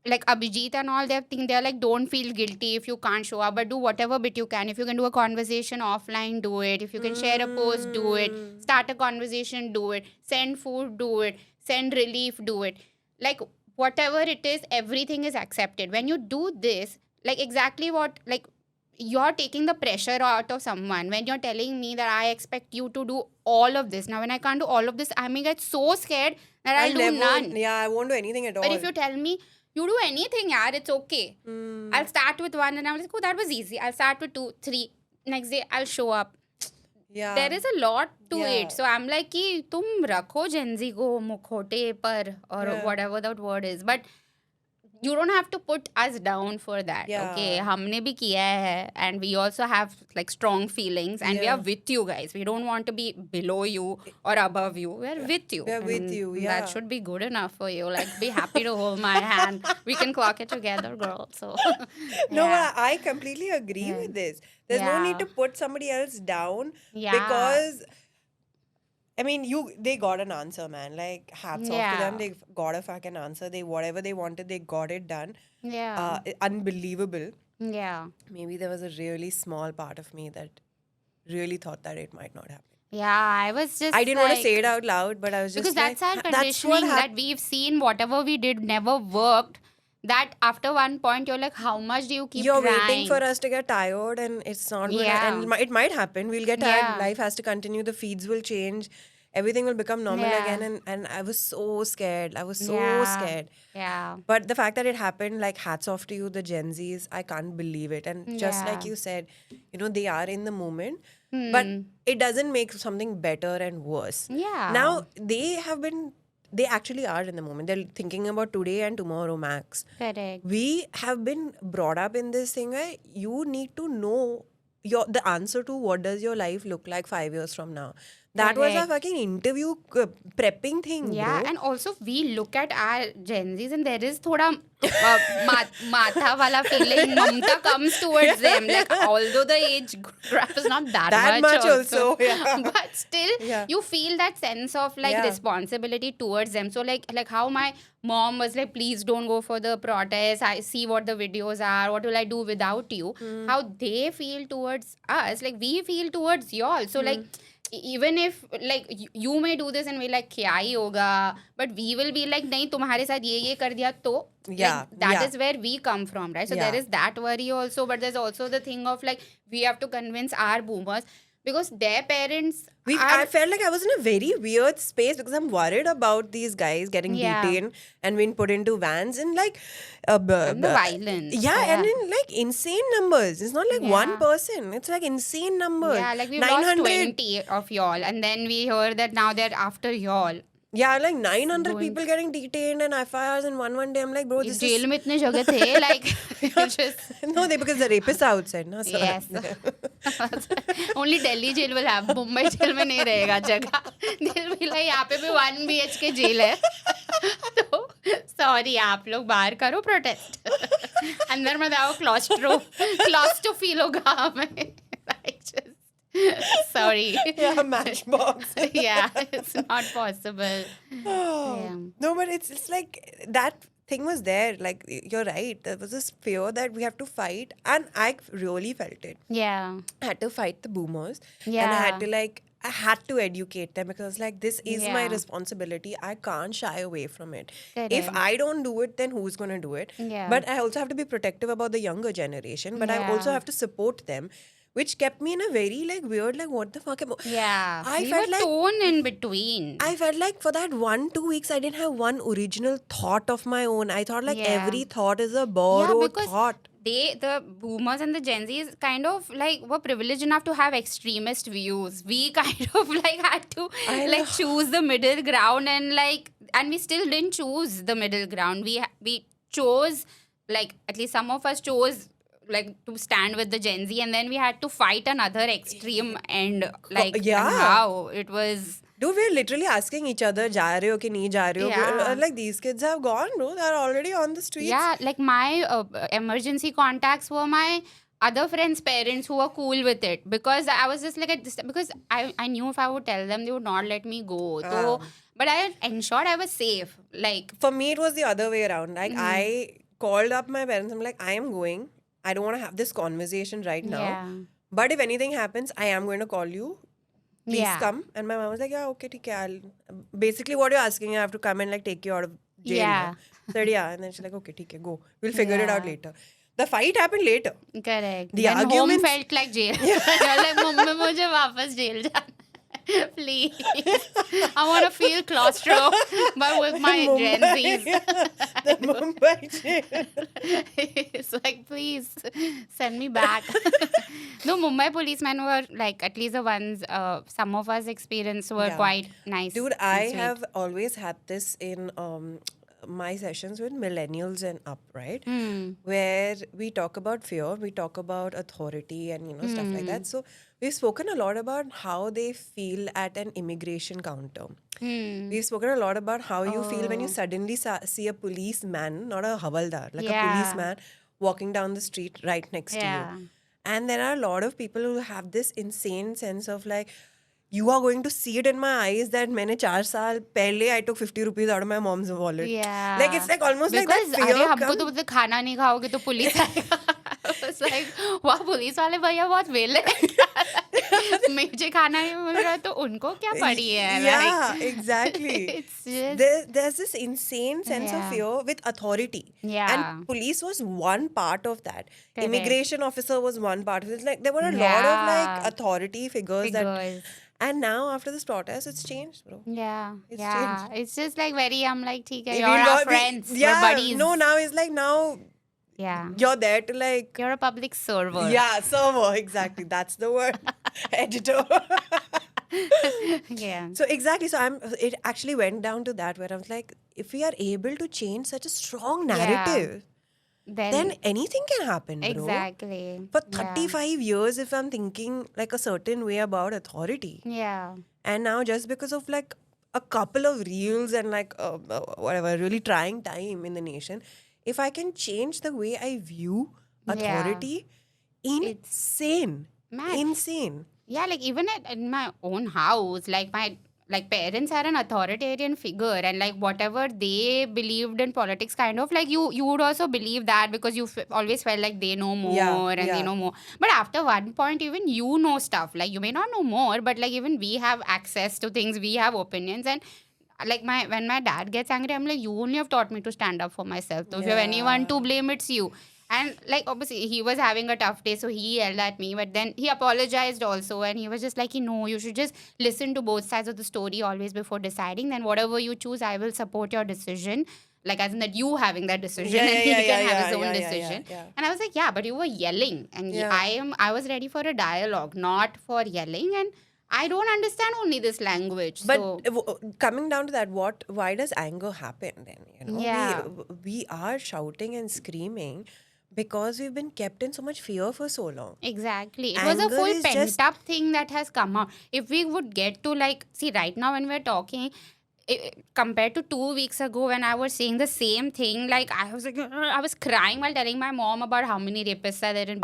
like Abhijit and all, they're like, don't feel guilty if you can't show up, but do whatever bit you can. If you can do a conversation offline, do it. If you can share a post, do it. Start a conversation, do it. Send food, do it. Send relief, do it. Like, whatever it is, everything is accepted. When you do this, like exactly what, like, you're taking the pressure out of someone. When you're telling me that I expect you to do all of this. Now, when I can't do all of this, I may get so scared that I'll do none. Yeah, I won't do anything at all. But if you tell me, you do anything, yaar, it's okay. I'll start with one and I'm like, oh, that was easy. I'll start with 2, 3. Next day, I'll show up. Yeah. There is a lot to Yeah. it. So I'm like, कि तुम रखो Gen Z को मुखोटे पर or Yeah. whatever that word is. But you don't have to put us down for that. Yeah. Okay, हमने भी किया है, and we also have like strong feelings, and we Yeah. are with you guys. We don't want to be below you or above you. We're with you. We're with And you, That yeah. should be good enough for you. Like, be happy to hold my hand. We can clock it together, girl. So No, yeah. I completely agree with this. There's no need to Yeah. put somebody else down Yeah. because I mean, they got an answer, man. Like, hats off to them. Yeah. They got a fucking answer. Whatever they wanted, they got it done. Yeah. Unbelievable. Yeah. Maybe there was a really small part of me that really thought that it might not happen. Yeah, I was just I didn't want to like- say it out loud, but I was just because that's like, our that's what conditioning that we've seen whatever we did never worked. That after one point you're like, how much do you keep You're trying? waiting for us to get tired, and it's not going to. Yeah. And it might happen. We'll get tired. Yeah. Life has to continue. The feeds will change. Everything will become normal Yeah. again. And I was so scared. I was so Yeah. scared. Yeah. But the fact that it happened, like, hats off to you, the Gen Zs. I can't believe it. And just like Yeah. you said, they are in the moment. But it doesn't make something better and worse. Yeah. Now, they actually are in the moment. They're thinking about today and tomorrow max. Correct. We have been brought up in this thing where you need to know the answer to what does your life look like 5 years from now. That was a Correct. fucking interview prepping thing, Yeah, bro. and also we look at our Gen Zs and there is thoda matha wala feeling. Mamta comes towards them. Like although the age gap is not that That much much also, yeah. but still Yeah. you feel that sense of like Yeah. responsibility towards them. So like how my mom was like, please don't go for the protest. I see what the videos are. What will I do without you? How they feel towards us, like we feel towards y'all. So like even if like you may do this and we like क्या ही होगा, but we will be like नहीं तुम्हारे साथ ये कर दिया तो Yeah, like that yeah. is where we come from, right? So Yeah. there is that worry also, but there's also the thing of like we have to convince our boomers because their parents I felt like I was in a very weird space because I'm worried about these guys getting Yeah. detained and being put into vans and like and the violence. Yeah, and in like insane numbers. It's not like one Yeah. person. It's like insane numbers. Yeah, like we've lost 20 of y'all, and then we hear that now they're after y'all. Yeah, like 900 going- people getting detained and FIRs in one day. I'm like, bro, this Jail is... में इतने जगह थे, like you just No, because the rapists are outside. No? So, yes. Only Delhi jail will have. Mumbai jail में नहीं रहेगा जगह. They'll be like यहाँ पे भी 1 BHK jail है. तो sorry आप लोग बाहर करो protest. अंदर मत आओ claustro feel होगा हमें. Like just sorry. Yeah, matchbox. Yeah, it's not possible. Yeah. No, but it's like that thing was there. Like, you're right. There was this fear that we have to fight. And I really felt it. Yeah. I had to fight the boomers. And I Yeah. had to educate them because like this is my Yeah. responsibility. I can't shy away from it. Correct. If I don't do it, then who's going to do it? Yeah. But I also have to be protective about the younger generation. But I also Yeah. have to support them, which kept me in a very like weird, like what the fuck am Yeah. I we felt were like- torn in between. I felt like for that 1-2 weeks, I didn't have one original thought of my own. I thought like Yeah. every thought is a borrowed because thought. the boomers and the Gen Zs kind of like were privileged enough to have extremist views. We kind of like had to I like know. choose the middle ground and we still didn't choose the middle ground. We chose like at least some of us chose like to stand with the Gen Z and then we had to fight another extreme end like and yeah. how it was. Dude, we're literally asking each other, ja rahe ho ki nahi ja rahe ho? Yeah. Like these kids have gone, bro. They're already on the streets. Yeah, like my emergency contacts were my other friends' parents who were cool with it because I was just like at this because I knew if I would tell them they would not let me go. So, but I ensured I was safe. Like For me, it was the other way around. Like Mm-hmm. I called up my parents. I'm like, I am going. I don't want to have this conversation right now. yeah, But if anything happens, I am going to call you. Please yeah, come. And my mom was like, yeah, okay, theek hai, basically what you're asking, I have to come and like take you out of jail. Yeah. now. I said, yeah. And then she's like, okay, theek hai, go. We'll figure it out Yeah. later. The fight happened later. correct. The then arguments- home felt like jail. You're like, Mummy, मुझे वापस jail जाना. Please, I want to feel claustro, but with my Gen Zs. The Mumbai jail. It's like, please send me back. No, Mumbai policemen were like, at least the ones some of us experienced were Yeah. quite nice. Dude, and I sweet. have always had this in my sessions with millennials and up, right? Where we talk about fear, we talk about authority and, stuff like that. So we've spoken a lot about how they feel at an immigration counter. We've spoken a lot about how you feel when you suddenly see a policeman, not a havaldar, like a Yeah. policeman walking down the street right next to Yeah. you. And there are a lot of people who have this insane sense of like, you are going to see it in my eyes that मैंने 4 साल पहले I took 50 rupees out of my mom's wallet. Yeah. Like it's like almost because like that fear अरे हमको comes. तो बोलते खाना नहीं खाओगे तो पुलिस आएगा. It's like वाह पुलिस वाले भैया बहुत वेले हैं. मुझे खाना नहीं मिल रहा तो उनको क्या पड़ी है. Yeah, Like, exactly. it's just There's this insane sense of Yeah. fear with authority. Yeah. And police was one part of that. Correct. Immigration officer was one part of it. It's like there were a lot of like Yeah. authority figures that. figures. And now after this protest, it's changed, bro. Yeah, It's yeah. changed. It's just like very. I'm like, ठीक है, We you're our got- we- friends, yeah, we're buddies. No, now it's like now Yeah, you're there to like. you're a public server. Yeah, server, exactly. That's the word. Editor. yeah, So exactly. So it actually went down to that where I was like, if we are able to change such a strong narrative, then anything can happen, bro. Exactly. For 35 years, if I'm thinking like a certain way about authority, Yeah. and now just because of like a couple of reels and like whatever, really trying time in the nation, if I can change the way I view authority, insane. Mad. Insane. Yeah, like even in my own house, like my parents are an authoritarian figure, and like whatever they believed in politics, kind of like you would also believe that because you always felt like they know more and they know more. But after one point, even you know stuff. Like you may not know more, but like even we have access to things, we have opinions, and like when my dad gets angry, I'm like, you only have taught me to stand up for myself. So if you have anyone to blame, it's you. And like obviously he was having a tough day, so he yelled at me, but then he apologized also, and he was just like, no, you should just listen to both sides of the story always before deciding. Then whatever you choose, I will support your decision. Like as in that you having that decision and he can have his own decision. And I was like, yeah, but you were yelling, and I was ready for a dialogue, not for yelling. And I don't understand only this language. But so, coming down to that, why does anger happen then? You know, Yeah. we are shouting and screaming because we've been kept in so much fear for so long. Exactly. It was a Anger full is pent just- up thing that has come out. If we would get to like, see, right now when we're talking, compared to 2 weeks ago when I was saying the same thing, like I was like, I was crying while telling my mom about how many rapists are there in.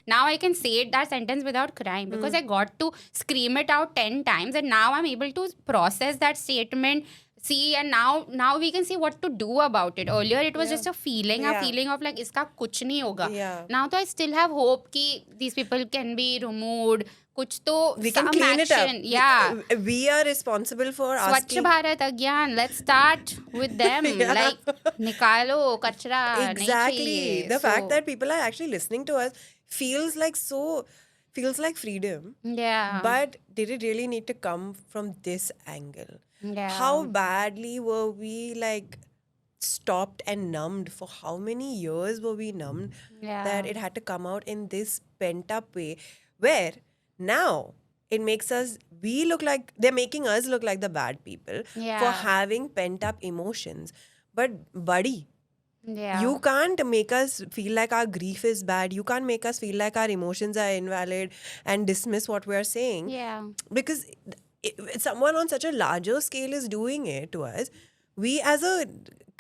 Now I can say that sentence without crying because I got to scream it out 10 times, and now I'm able to process that statement. See, and now we can see what to do about it. Earlier it was just a feeling of like iska kuch nahi hoga. Now though I still have hope ki these people can be removed. Kuch to We can some clean action. it up. Yeah. We are responsible for Swachh asking. Bharat again. Let's start with them. Like nikalo kachra. nahi Exactly. chahiye. The fact So, that people are actually listening to us feels like freedom. yeah. But did it really need to come from this angle? Yeah. How badly were we like stopped and numbed? For how many years were we numbed that it had to come out in this pent up way, where now it makes us, they're making us look like the bad people for having pent up emotions. But buddy, Yeah. you can't make us feel like our grief is bad. You can't make us feel like our emotions are invalid and dismiss what we're saying. Yeah. Because someone on such a larger scale is doing it to us. We as a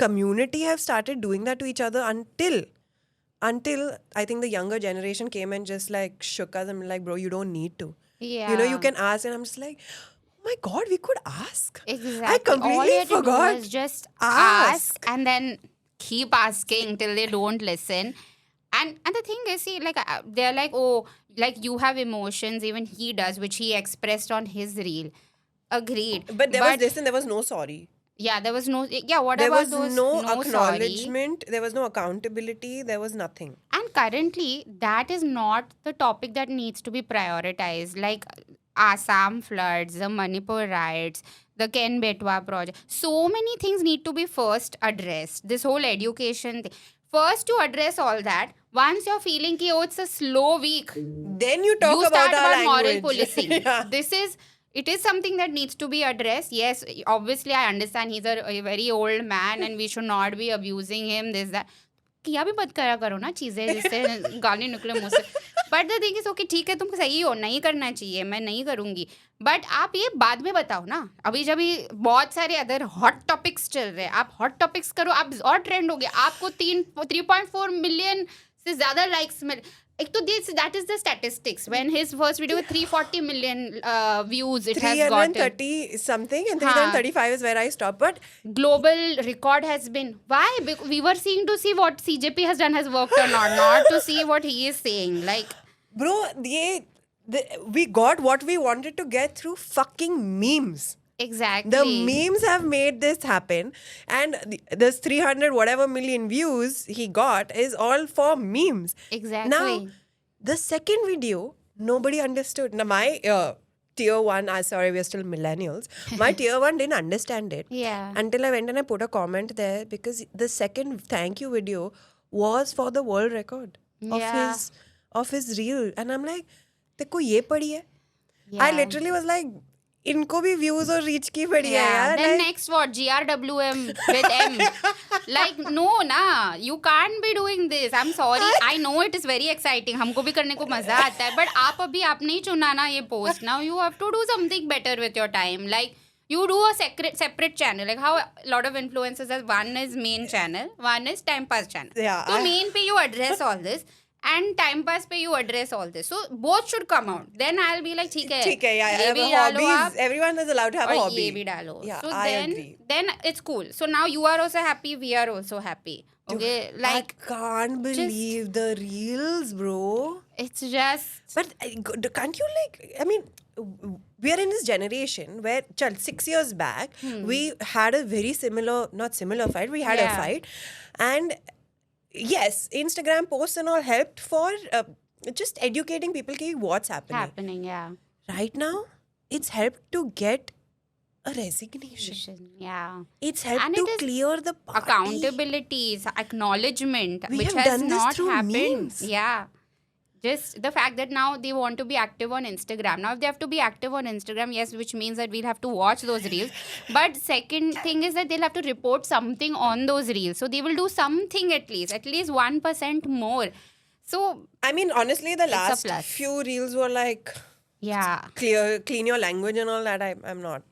community have started doing that to each other until I think the younger generation came and just like shook us and like, bro, you don't need to. Yeah. You know, you can ask. And I'm just like, oh my God, we could ask. Exactly. I completely All you have to forgot. do is just ask and then keep asking till they don't listen. And the thing is, see, like they're like, oh, like you have emotions, even he does, which he expressed on his reel. Agreed. But there was this and there was no sorry. Yeah, there was no. Yeah, what There about was those? no Sorry. acknowledgement. There was no accountability. There was nothing. And currently, that is not the topic that needs to be prioritized. Like Assam floods, the Manipur riots, the Ken Betwa project. So many things need to be first addressed. This whole education thing. First, to address all that. Once you're feeling ki, oh, it's a slow week, Then you talk you start about our about moral language. policing. Yeah. It is something that needs to be addressed. Yes, obviously I understand he's a very old man and we should not be abusing him, this, that. किया भी मत करा करो ना चीज़ें जिससे गाली निकले मुँह से. But the thing is okay, ठीक है तुम सही हो, नहीं करना चाहिए, मैं नहीं करूँगी, बट आप ये बाद में बताओ ना. अभी जब बहुत सारे अदर हॉट टॉपिक्स चल रहे हैं, आप हॉट टॉपिक्स करो, आप और ट्रेंड हो गया, आपको 3.4 मिलियन से ज़्यादा लाइक्स मिल. एक तो that is the statistics. When his first video with 340 million views, it has gotten 330 something and 335 is where I stopped. But global record has been. Why? Because we were seeing to see what CJP has done has worked or not to see what he is saying. Like, bro, we got what we wanted to get through fucking memes. exactly. The memes have made this happen, and this 300 whatever million views he got is all for memes. Exactly. Now, the second video, nobody understood. Now, my tier one, sorry, we're still millennials. My tier one didn't understand it. Yeah. Until I went and I put a comment there, because the second thank you video was for the world record of his reel. And I'm like, Teko ye padi hai? I literally was like, इनको भी views और reach की पड़ी है यार. Then like, next what? GRWM with M. Like no na, you can't be doing this. I'm sorry. I know it is very exciting. हमको भी करने को मजा आता है. But आपने ही चुना ना ये post. Now you have to do something better with your time. Like you do a separate channel. Like how a lot of influencers have, one is main channel, one is time pass channel. Yeah, So main पे you address all this. And time pass पे you address all this. So both should come out. Then I'll be like, ठीक है, yeah, ये भी डालो आप, everyone is allowed to have a और hobby. ये भी डालो. Yeah, So I agree. then it's cool. So now you are also happy, we are also happy. Okay, like I can't believe the reels, bro. it's just But can't you I mean, we are in this generation where, 6 years back, we had a very not similar fight, we had a Yeah. fight. And yes, Instagram posts and all helped for just educating people ki what's happening. yeah. Right now, it's helped to get a resignation. Yeah. It's helped And to it is clear the party. Accountability, acknowledgement, We which have has done this not through happened. memes. Yeah. Just the fact that now they want to be active on Instagram. Now, if they have to be active on Instagram, yes, which means that we'll have to watch those reels. But second thing is that they'll have to report something on those reels. So they will do something at least 1% more. So, I mean, honestly, the a last plus. few reels were like, yeah. clean your language and all that. I'm not.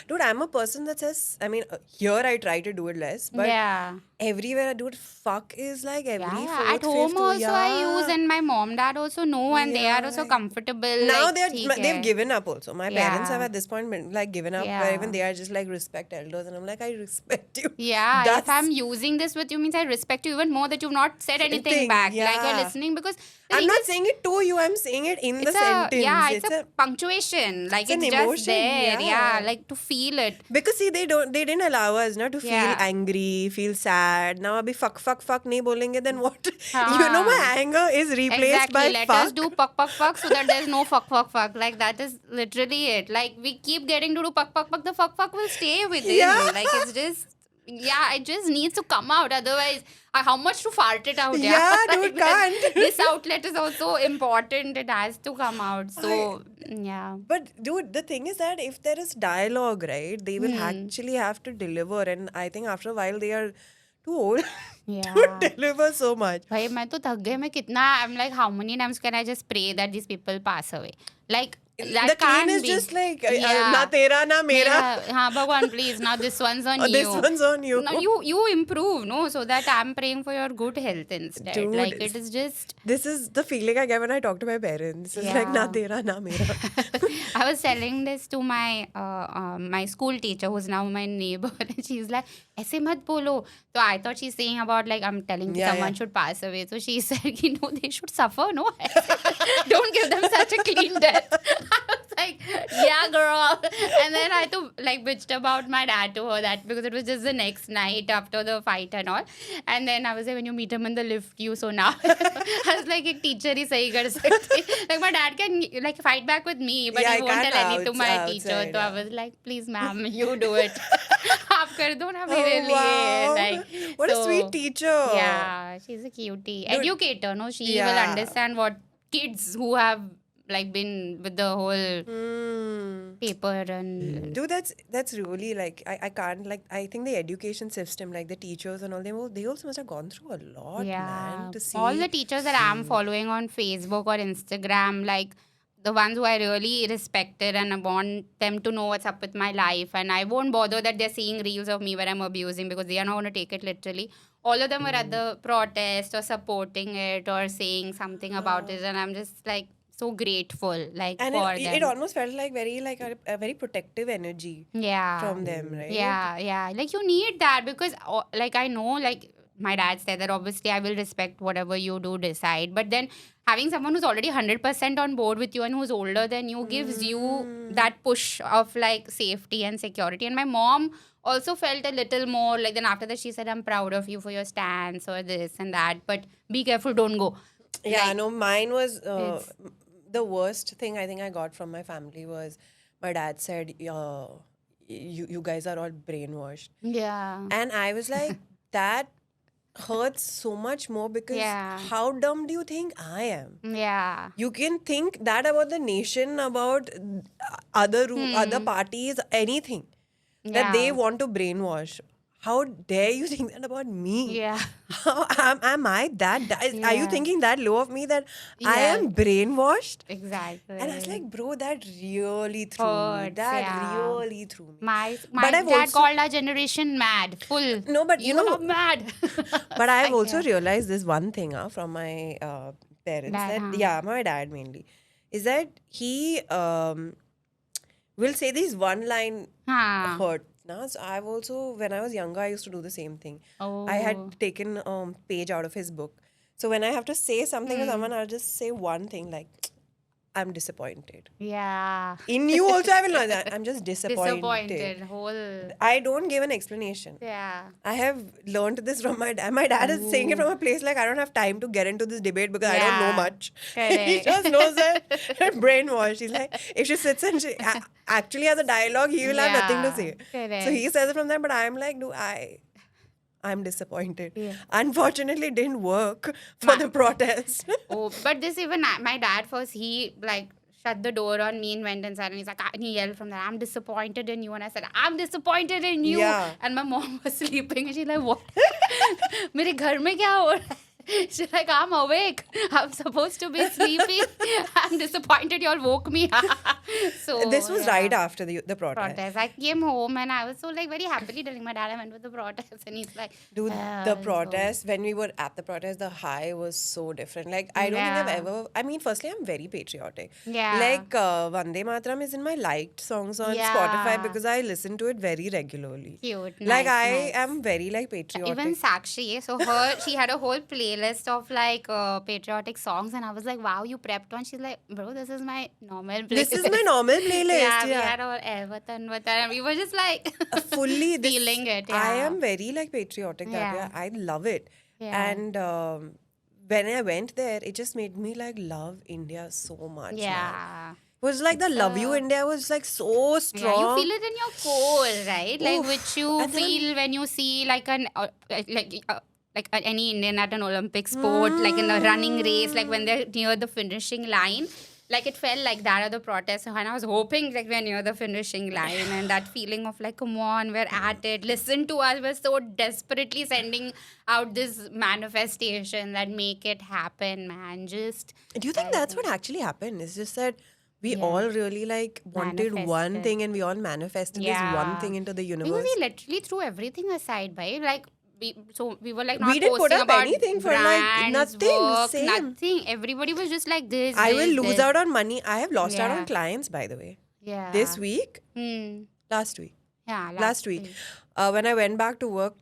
Dude, I'm a person that says, I mean, here I try to do it less. But Yeah. everywhere, dude, fuck is like every Yeah, fourth, at home fifth, also I yeah. use, and my mom dad also know, and they are also Yeah. comfortable. Now like, they've hai. given up also. My parents have Yeah. at this point been like given up. Yeah. Where even they are just like respect elders, and I'm like, I respect you. Yeah, if That's- I'm using this with you means I respect you even more that you've not said anything Thing, back. Like yeah. you're listening because the I'm thing not is, saying it to you. I'm saying it in the it's a sentence. yeah, it's a punctuation. Like it's an it's just emotion, there. yeah. Like to feel it. Because see, they didn't allow us to feel Yeah. angry, feel sad. Now abhi fuck nahi bolenge, then what? Haan. You know, my anger is replaced Exactly. by Let fuck. us do fuck so that there's no fuck. Like that is literally it. Like we keep getting to do fuck. The fuck will stay within. Yeah. Like it's just it just needs to come out. Otherwise, how much to fart it out? Yeah, dude, Like, can't. This outlet is also important. It has to come out. So yeah. But dude, the thing is that if there is dialogue, right, they will actually have to deliver. And I think after a while they are too old Yeah. to deliver so much. भाई मैं तो थक गई मैं कितना I'm like how many times can I just pray that these people pass away like that The can't clean is be. just like, Yeah. na tera, na mera. हाँ भगवान please now this one's on Or you. this one's on you. No, you improve, no, so that I'm praying for your good health instead. Dude, like it is just. This is the feeling I get when I talk to my parents. It's like, na tera, na mera. I was telling this to my my school teacher who's now my neighbor and she's like ऐसे मत बोलो. So I thought she's saying about like I'm telling Yeah, someone yeah. should pass away. So she said no they should suffer, no. Don't give them such a clean death. I was like yeah girl. And then I had to like bitched about my dad to her that because it was just the next night after the fight and all. And then I was like when you meet him in the lift you so now I was like एक teacher ही सही कर सकती. Like my dad can like fight back with me but Yeah, he I won't can't tell any to my teacher. outside, So I yeah. was like please ma'am you do it. आप कर दो ना मेरे Oh, लिए. wow. Like What a so, sweet teacher. Yeah, she's a cutie. Dude. Educator, no? She will Yeah. understand what kids who have like been with the whole Hmm. paper and Dude, that's really like I can't like I think the education system, like the teachers and all, they also must have gone through a lot, man, to see. all the teachers that I'm following on Facebook or Instagram, like the ones who I really respected and I want them to know what's up with my life, and I won't bother that they're seeing reels of me where I'm abusing because they are not going to take it literally. All of them were at the protest or supporting it or saying something about it, and I'm just like so grateful, like and for it them. almost felt like very like a very protective energy Yeah. from them, right? Yeah. Like you need that because like I know like my dad said that obviously I will respect whatever you do decide. But then having someone who's already 100% on board with you and who's older than you gives you that push of like safety and security. And my mom also felt a little more like then after that she said I'm proud of you for your stance or this and that. But be careful, don't go. Yeah, Like, no, mine was it's- the worst thing I think I got from my family was my dad said, you guys are all brainwashed. Yeah. And I was like, that hurts so much more because Yeah. how dumb do you think I am? Yeah. You can think that about the nation, about other parties, anything that they Yeah. want to brainwash. How dare you think that about me? Yeah. How am I that? Are you Yeah. thinking that low of me that I Yeah. am brainwashed? And I was Exactly. like, bro, that really threw me. Hurts. That Yeah. really threw me. My But I've dad also called our generation mad. Full. no, but you You know, are mad. but I've Like, also yeah. realized this one thing from my parents Dad, that huh? yeah, my dad mainly is that he will say these one line Huh. hurt. Now, so I've also when I was younger, I used to do the same thing. I Oh. had taken page out of his book. So when I have to say something to someone, I'll just say one thing like, "I'm disappointed." Yeah. In you also, I will not. I'm just disappointed. Disappointed. Whole. I don't give an explanation. Yeah. I have learned this from my dad. My dad is saying it from a place like I don't have time to get into this debate because I don't know Yeah. much. He Correct. just knows that brainwash. He's like, if she sits and she actually has a dialogue, he will have nothing to Yeah. say. So Correct. he says it from there, but I'm like, I'm disappointed. Yeah. Unfortunately, it didn't work for the protest. Oh, but this even my dad first, he like shut the door on me and went inside, and he's like, and he yelled from there, "I'm disappointed in you," and I said, "I'm disappointed in you," Yeah. and my mom was sleeping, and she's like, "What? मेरे घर में क्या हो रहा है?" She's like, "I'm awake. I'm supposed to be sleepy. I'm disappointed y'all woke me." So This was yeah. right after the protest. Protest. I came home and I was so like very happily telling my dad I went to the protest, and he's like, Dude, "Oh, the so-" protest, when we were at the protest, the high was so different. Like, I don't think I've Yeah. ever, I mean, firstly, I'm very patriotic. Yeah. Like, Vande Mataram is in my liked songs on Spotify Yeah. because I listen to it very regularly. Cute. Like, Nice, I nice. am very, like, patriotic. Even Sakshi, so she had a whole playlist of like patriotic songs, and I was like, "Wow, you prepped one." She's like, "Bro, this is my normal playlist." This is my normal playlist. Yeah, we Yeah. had our Vatan, and we were just like Fully this, feeling it. I Yeah. am very, like, patriotic that way. Yeah. I love it. Yeah. And when I went there, it just made me, like, love India so much. Man. Yeah. It was like the love you India was like so strong. Yeah, you feel it in your core, right? Like Oof. which you And then- feel when you see like any Indian at an Olympic sport, like in a running race, like when they're near the finishing line. Like it felt like that at the protest, and I was hoping like we're near the finishing line, and that feeling of like, come on, we're at it. Listen to us. We're so desperately sending out this manifestation that make it happen, man. Just Do you think that's what actually happened? It's just that we all really like wanted one Manifested. thing and we all manifested this one Yeah. thing into the because universe. we literally threw everything aside, right? Like we were like not We didn't put posting up about anything for, like, brands, nothing, work, same. nothing. Everybody was just like this. I will this, lose this. out on money. I have lost out Yeah. on clients, by the way. Yeah. This week, last week, Yeah. last week, when I went back to work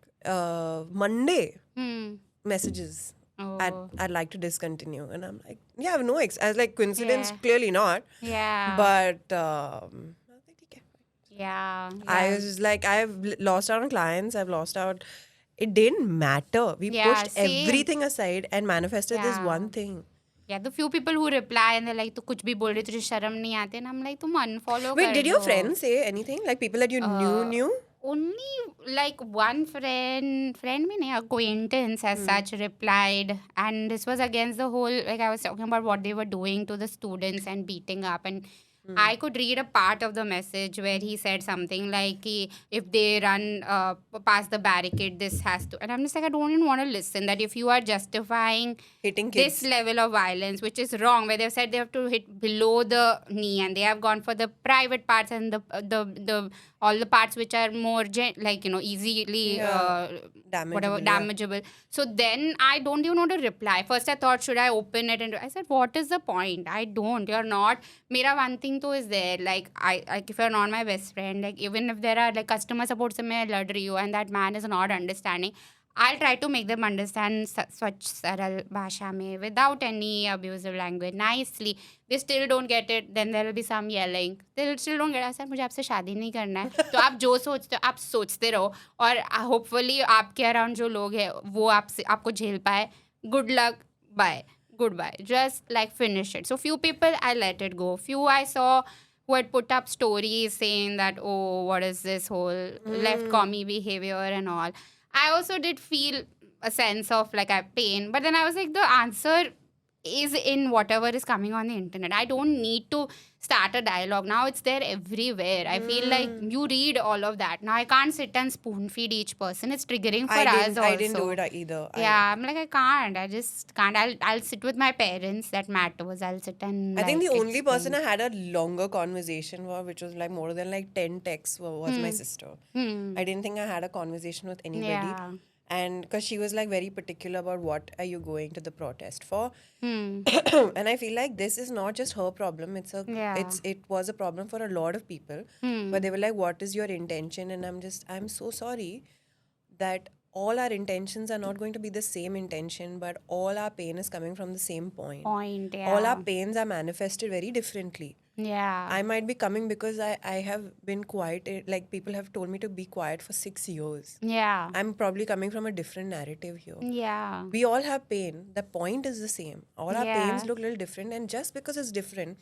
Monday, Hmm. messages. Oh. I'd like to discontinue, and I'm like, yeah, I have no I was like, coincidence, Yeah. clearly not, Yeah. but I was like, okay. yeah. I was just like, I've lost out on clients. I've lost out. It didn't matter. We Yeah, pushed same. everything aside and manifested this Yeah. one thing. Yeah, the few people who reply and they're like, "तू कुछ भी बोल रही, तुझे शर्म नहीं आती?" And I'm like, "तुम unfollow Wait, कर did your दो." friends say anything? Like people that you knew? Only like one friend में नहीं, acquaintance as such replied, and this was against the whole, like I was talking about what they were doing to the students and beating up, and I could read a part of the message where he said something like, कि if they run past the barricade, this has to, and I'm just like, I don't even want to listen that if you are justifying Hitting kids. this level of violence, which is wrong, where they've said they have to hit below the knee, and they have gone for the private parts and the all the parts which are more easily Damageable, yeah. damageable. So then I don't even know to reply. First I thought, should I open it? And I said, what is the point? I don't. You're not. Mera one thing though is there. Like if you're not my best friend, like even if there are like customer support se main lad rahi hu and that man is not understanding, I'll try to make them understand such saral bhasha mein without any abusive language, nicely. They still don't get it, then there will be some yelling. They still don't get it. Sir मुझे आपसे शादी नहीं करना है. तो आप जो सोचते हो आप सोचते रहो, और hopefully आपके around जो लोग हैं वो आपको झेल पाए. Good luck. Bye. Goodbye. Just like finish it. So few people I let it go. Few I saw who had put up stories saying that, oh, what is this whole left commie behavior and all. I also did feel a sense of like pain. But then I was like, the answer is in whatever is coming on the internet. I don't need to start a dialogue. Now it's there everywhere. I feel like you read all of that. Now I can't sit and spoon feed each person. It's triggering for us also. I didn't do it either. Yeah, I'm like, I can't. I just can't. I'll sit with my parents. That matters. I'll sit and I think the only explain. person I had a longer conversation with, which was like more than like 10 texts, was my sister. I didn't think I had a conversation with anybody. Yeah. And because she was like very particular about what are you going to the protest for. And I feel like this is not just her problem. It was a problem for a lot of people. But they were like, what is your intention? And I'm so sorry that all our intentions are not going to be the same intention, but all our pain is coming from the same point. Yeah. All our pains are manifested very differently. Yeah. I might be coming because I have been quiet. Like people have told me to be quiet for 6 years. Yeah. I'm probably coming from a different narrative here. Yeah. We all have pain. The point is the same. All our pains look a little different. And just because it's different,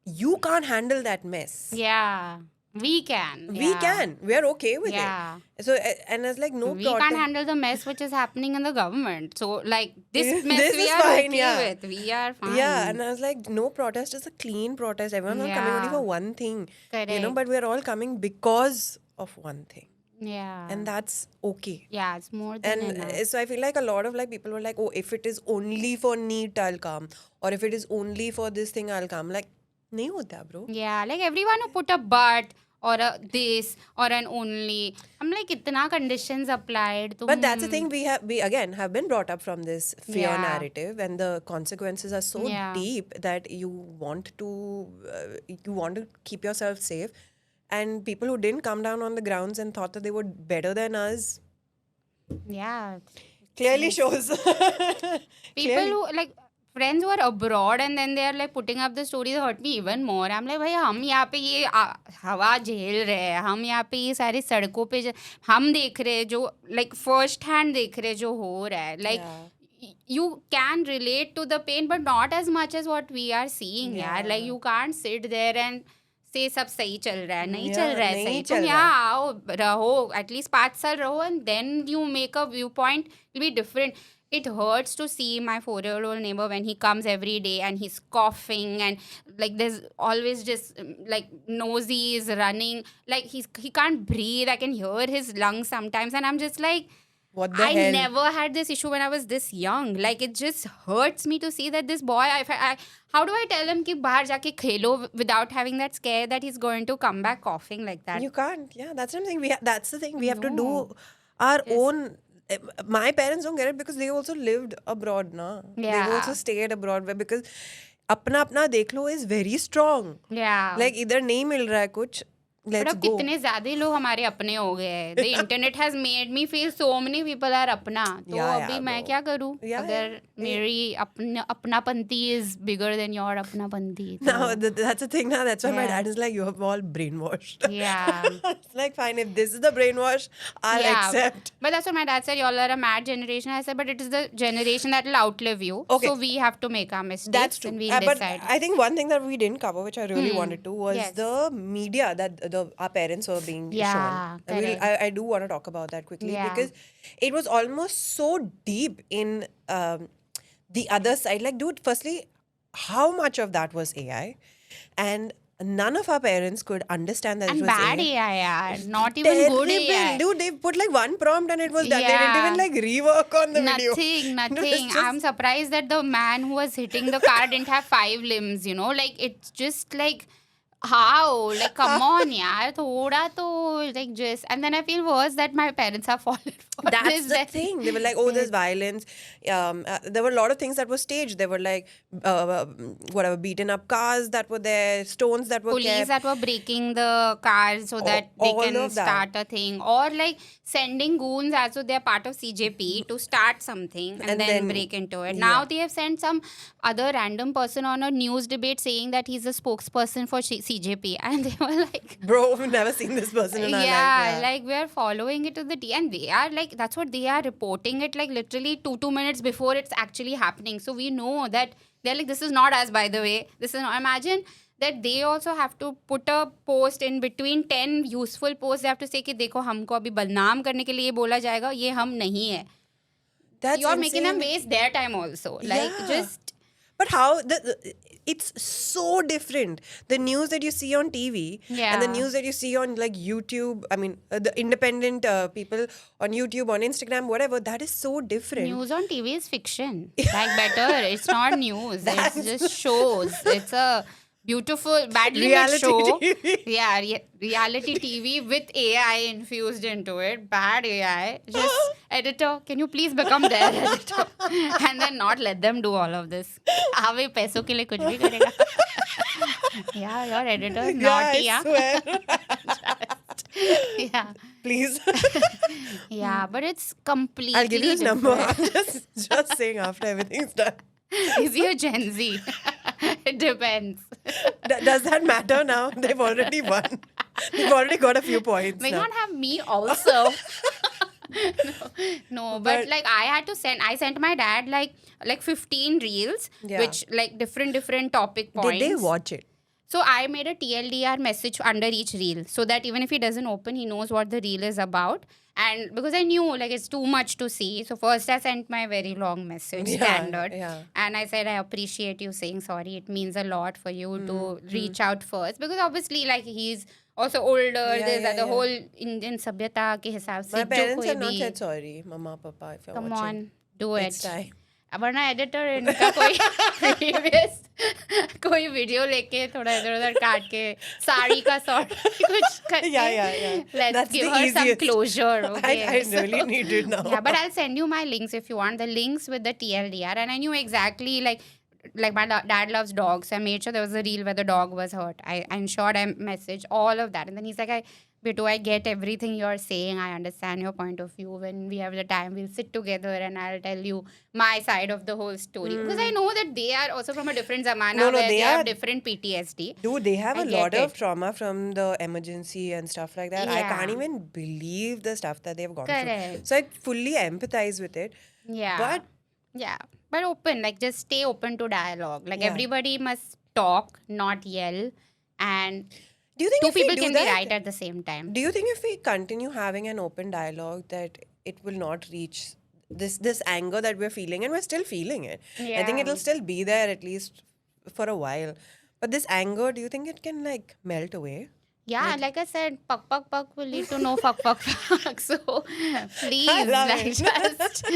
you can't handle that mess. Yeah. We can. We can. We are okay with it. So, and it's like, no We can't handle the mess which is happening in the government. So, like, this mess This we is are fine, okay with. We are fine. Yeah, and I was like, no protest is a clean protest. Everyone's not coming only for one thing. Correct. You know, but we're all coming because of one thing. Yeah. And that's okay. Yeah, it's more than enough. And so I feel like a lot of like people were like, oh, if it is only for NEET, I'll come. Or if it is only for this thing, I'll come. Like, nahi hota, bro. Yeah, like everyone who put a but or a this or an only. I'm like, itna conditions applied. But that's the thing, we again have been brought up from this fear Yeah. narrative, and the consequences are so deep that you want to keep yourself safe. And people who didn't come down on the grounds and thought that they were better than us Yeah. clearly shows. People who like friends who are abroad and then they are like putting up the stories hurt me even more. I'm like, भाई हम यहाँ पे ये हवा झेल रहे हैं, हम यहाँ पे ये सारी सड़कों पे हम देख रहे हैं जो like first hand देख रहे हैं जो हो रहा है, like you can relate to the pain but not as much as what we are seeing. यार, like you can't sit there and से सब सही चल रहा है, नहीं चल रहा है सही, तुम यहाँ आओ रहो एटलीस्ट 5 साल रहो and then you make a viewpoint will be different. It hurts to see my 4-year-old neighbor when he comes every day and he's coughing and like there's always just like nosy is running, like he can't breathe. I can hear his lungs sometimes and I'm just like, what the I hell? never had this issue when I was this young. Like it just hurts me to see that this boy, how do I tell him कि बाहर जाके खेलो without having that scare that he's going to come back coughing like that? You can't. Yeah, that's what I'm saying. That's the thing. We have to do our own. My parents don't get it because they also lived abroad, na. Yeah. They also stayed abroad because अपना देख लो is very strong. Yeah. Like इधर नहीं मिल रहा है कुछ. Let's अब go. कितने ज्यादा लोग हमारे अपने हो गए हैं. The internet has made me feel so many people are अपना. तो अभी मैं क्या करूँ? अगर मेरी अपनापंती is bigger than your अपनापंती. No, that's the thing now. That's why my dad is like, you have all brainwashed. Yeah. It's like, fine, if this is the brainwash, I'll accept. But that's what my dad said, y'all are a mad generation. I said, but it is the generation that will outlive you. Okay. So we have to make our mistakes. That's true. And we'll But decide. I think one thing that we didn't cover, which I really wanted to, was the media that our parents were being shown. Correct. I do want to talk about that quickly because it was almost so deep in the other side. Like, dude, firstly, how much of that was AI? And none of our parents could understand that and it was bad AI. AI, not even good AI. Dude, they put like one prompt and it was done. They Yeah. didn't even like rework on the video. Nothing. Just- I'm surprised that the man who was hitting the car didn't have 5 limbs, you know? Like, it's just like, how? Like, come on, yaar. Thoda to, like, just... And then I feel worse that my parents have fallen for That's this. the thing. They were like, oh, there's violence. There were a lot of things that were staged. There were like, whatever, beaten up cars that were there, stones that were Police kept. that were breaking the cars so that they all can of that. start a thing. Or like sending goons as though they're part of CJP to start something and then break into it. Now they have sent some other random person on a news debate saying that he's a spokesperson for CJP. And they were like... Bro, we've never seen this person in our life. Yeah, like we are following it to the T. And they are like, that's what they are reporting it like literally 2 minutes before it's actually happening. So we know that they're like, this is not us, by the way. This is not... Imagine that they also have to put a post in between 10 useful posts. They have to say कि देखो हमको अभी बदनाम करने के लिए बोला जाएगा, ये हम नहीं है. That's you're making them insane. waste their time also. Like, Yeah. just But how it's so different. The news that you see on TV and the Yeah. news that you see on like YouTube. I mean, the independent people on YouTube, on Instagram, whatever. That is so different. news on TV is fiction. Like, better. It's not news. That's- It's just shows. It's a beautiful, badly made Reality show. TV. Yeah, reality TV with AI infused into it. Bad AI. Just editor, can you please become their editor? And then not let them do all of this. Aave पैसों के लिए कुछ भी करेगा. Yeah, your editor is naughty. Yeah, I swear. Yeah. Please. Yeah, but it's completely I'll give you his number. different. just saying after everything's done. Is he a Gen Z? It depends. Does that matter now? They've already won. They've already got a few points. They now. can't have me also. No, but But- like I sent my dad like 15 reels, Yeah. which like different topic points. Did they watch it? So I made a TLDR message under each reel so that even if he doesn't open, he knows what the reel is about. And because I knew like it's too much to see, so first I sent my very long message, standard. Yeah. And I said, I appreciate you saying sorry. It means a lot for you to reach out first. Because obviously like he's also older. There's yeah, the yeah. whole Indian sabyata ke hisab se My jo parents koi have not bhi- said sorry, Mama, Papa, if you're Come watching. on, do It's it. time. वरना editor इनका कोई previous कोई video लेके थोड़ा इधर उधर काट के साड़ी का सॉर्ट कुछ करके Yeah. let's That's give the her some easiest. closure, okay? I really need it now. Yeah, but I'll send you my links if you want, the links with the TLDR. And I knew exactly like my dad loves dogs, so I made sure there was a reel where the dog was hurt. I ensured I messaged all of that, and then he's like, Bitu, I get everything you're saying. I understand your point of view. When we have the time, we'll sit together and I'll tell you my side of the whole story. Because I know that they are also from a different zamana No, where they have are- different PTSD. Dude, they have I a get lot of it. trauma from the emergency and stuff like that. I Yeah. can't even believe the stuff that they've gone through. Correct. So I fully empathize with it. Yeah. But Yeah. But open, like just stay open to dialogue. Like Yeah. everybody must talk, not yell. And do you think two if we people do can that, be right at the same time. do you think if we continue having an open dialogue that it will not reach this anger that we're feeling, and we're still feeling it? I think Yeah. it'll still be there at least for a while. But this anger, do you think it can like melt away? Yeah, like I said, puck will lead to no fuck. So please, love like it. just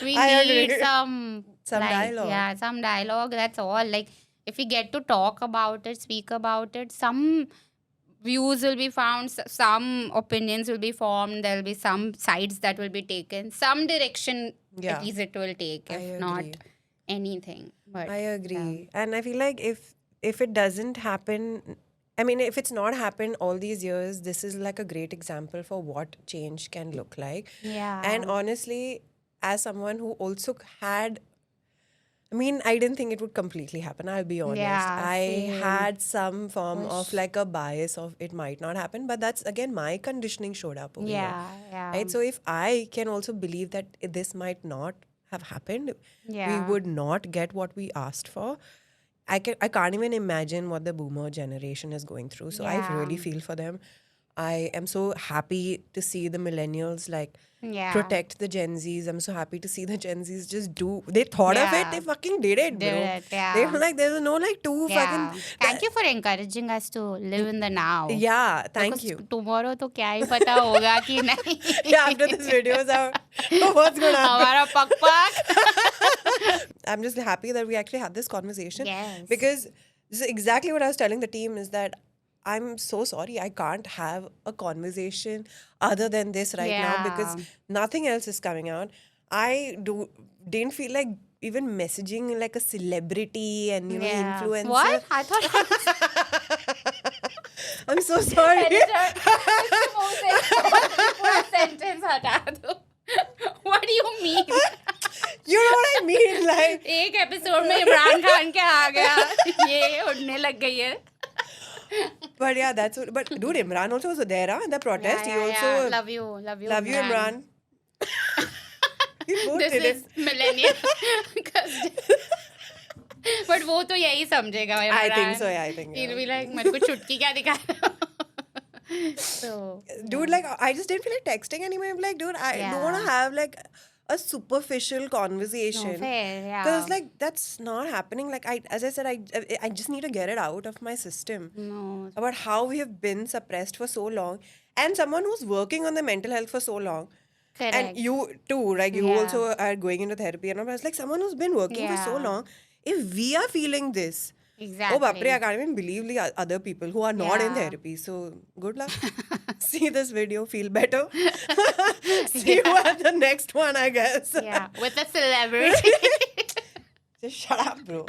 we I need agree. some like, dialogue. Yeah, some dialogue. That's all. Like if we get to talk about it, speak about it, some views will be found, some opinions will be formed. There'll be some sides that will be taken, some direction Yeah. at least it will take. I If not agree. anything, but I agree. And I feel like if it doesn't happen, I mean, if it's not happened all these years, this is like a great example for what change can look like. yeah, And honestly, as someone who also had, I mean, I didn't think it would completely happen. I'll be honest. Yeah, I same. had some form of like a bias of it might not happen, but that's again my conditioning showed up over here. yeah. Right? So if I can also believe that this might not have happened, Yeah. we would not get what we asked for. I can't even imagine what the boomer generation is going through. So I really Yeah. feel for them. I am so happy to see the millennials like Yeah. protect the Gen Zs. I'm so happy to see the Gen Zs just do. They thought of it. Yeah. They fucking did it, bro. Did it, yeah. They were like, there's no like two Yeah. fucking. Thank you for encouraging us to live in the now. Yeah, thank Because you. Tomorrow तो क्या ही पता होगा कि नहीं. Yeah, after this video is out, what's gonna happen? हमारा पक. I'm just happy that we actually had this conversation. Yes. Because this is exactly what I was telling the team is that I'm so sorry. I can't have a conversation other than this right now because Yeah. nothing else is coming out. I didn't feel like even messaging like a celebrity and influencer. What? I thought I'm so sorry. sentence हटा दो. What do you mean? You know what I mean? Like, एक episode में इमरान खान के आ गया. ये उड़ने लग गई है. but yeah, that's what. But dude, Imran also was there in the protest. Yeah, he yeah, also yeah. Love you, love you, Imran. We both This did is it. millennial. But वो तो यही समझेगा. I think Imran. so. Yeah, I think. He'll Yeah. be like, मेरे को चुटकी क्या दिखा रहे हो? So Dude, like I just didn't feel like texting anymore. I'm like, dude, I don't want to Yeah. have like a superficial conversation. No fair, yeah. Because like that's not happening. Like as I said, I just need to get it out of my system No. about how we have been suppressed for so long, and someone who's working on their mental health for so long. Correct. And you too, like you Yeah. also are going into therapy, and I was like, someone who's been working for so Yeah. long, if we are feeling this, Exactly. oh bapre, I can't even believe the other people who are not in Yeah. therapy. So good luck. See this video, feel better. See you at the next one, I guess. Yeah, with a celebrity. Just shut up, bro.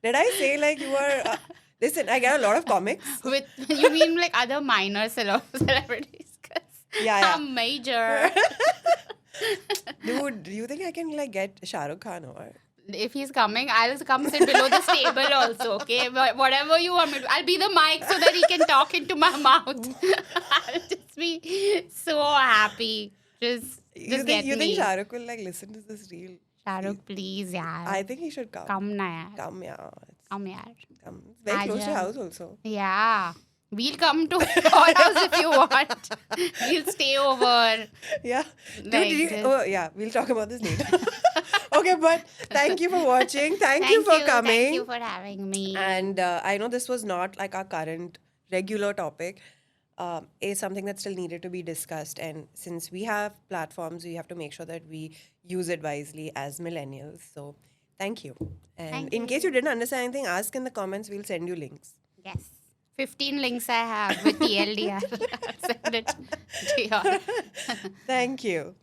Did I say like you were? Listen, I get a lot of comics. With you mean like other minor celebrities? 'Cause Yeah. I'm major. Dude, do you think I can like get Shah Rukh Khan or? If he's coming, I'll come sit below the table also, okay? Whatever you want me to. I'll be the mic so that he can talk into my mouth. I'll just be so happy. Just You get think me. Shah Rukh will like listen to this reel? Shah Rukh, please, yaar. I think he should come. Come na yaar. Come, yeah. Come yaar. Come. It's very close to Aaja. your house also. Yeah. We'll come to your house if you want. We'll stay over. Yeah. Dude, Like did you, this. oh, yeah. We'll talk about this later. Okay, but thank you for watching. Thank you for coming. Thank you for having me. And I know this was not like our current regular topic. Is something that still needed to be discussed. And since we have platforms, we have to make sure that we use it wisely as millennials. So thank you. And Thank in you. case you didn't understand anything, ask in the comments. We'll send you links. Yes. 15 links I have with TLDR. I'll send it to you. Thank you.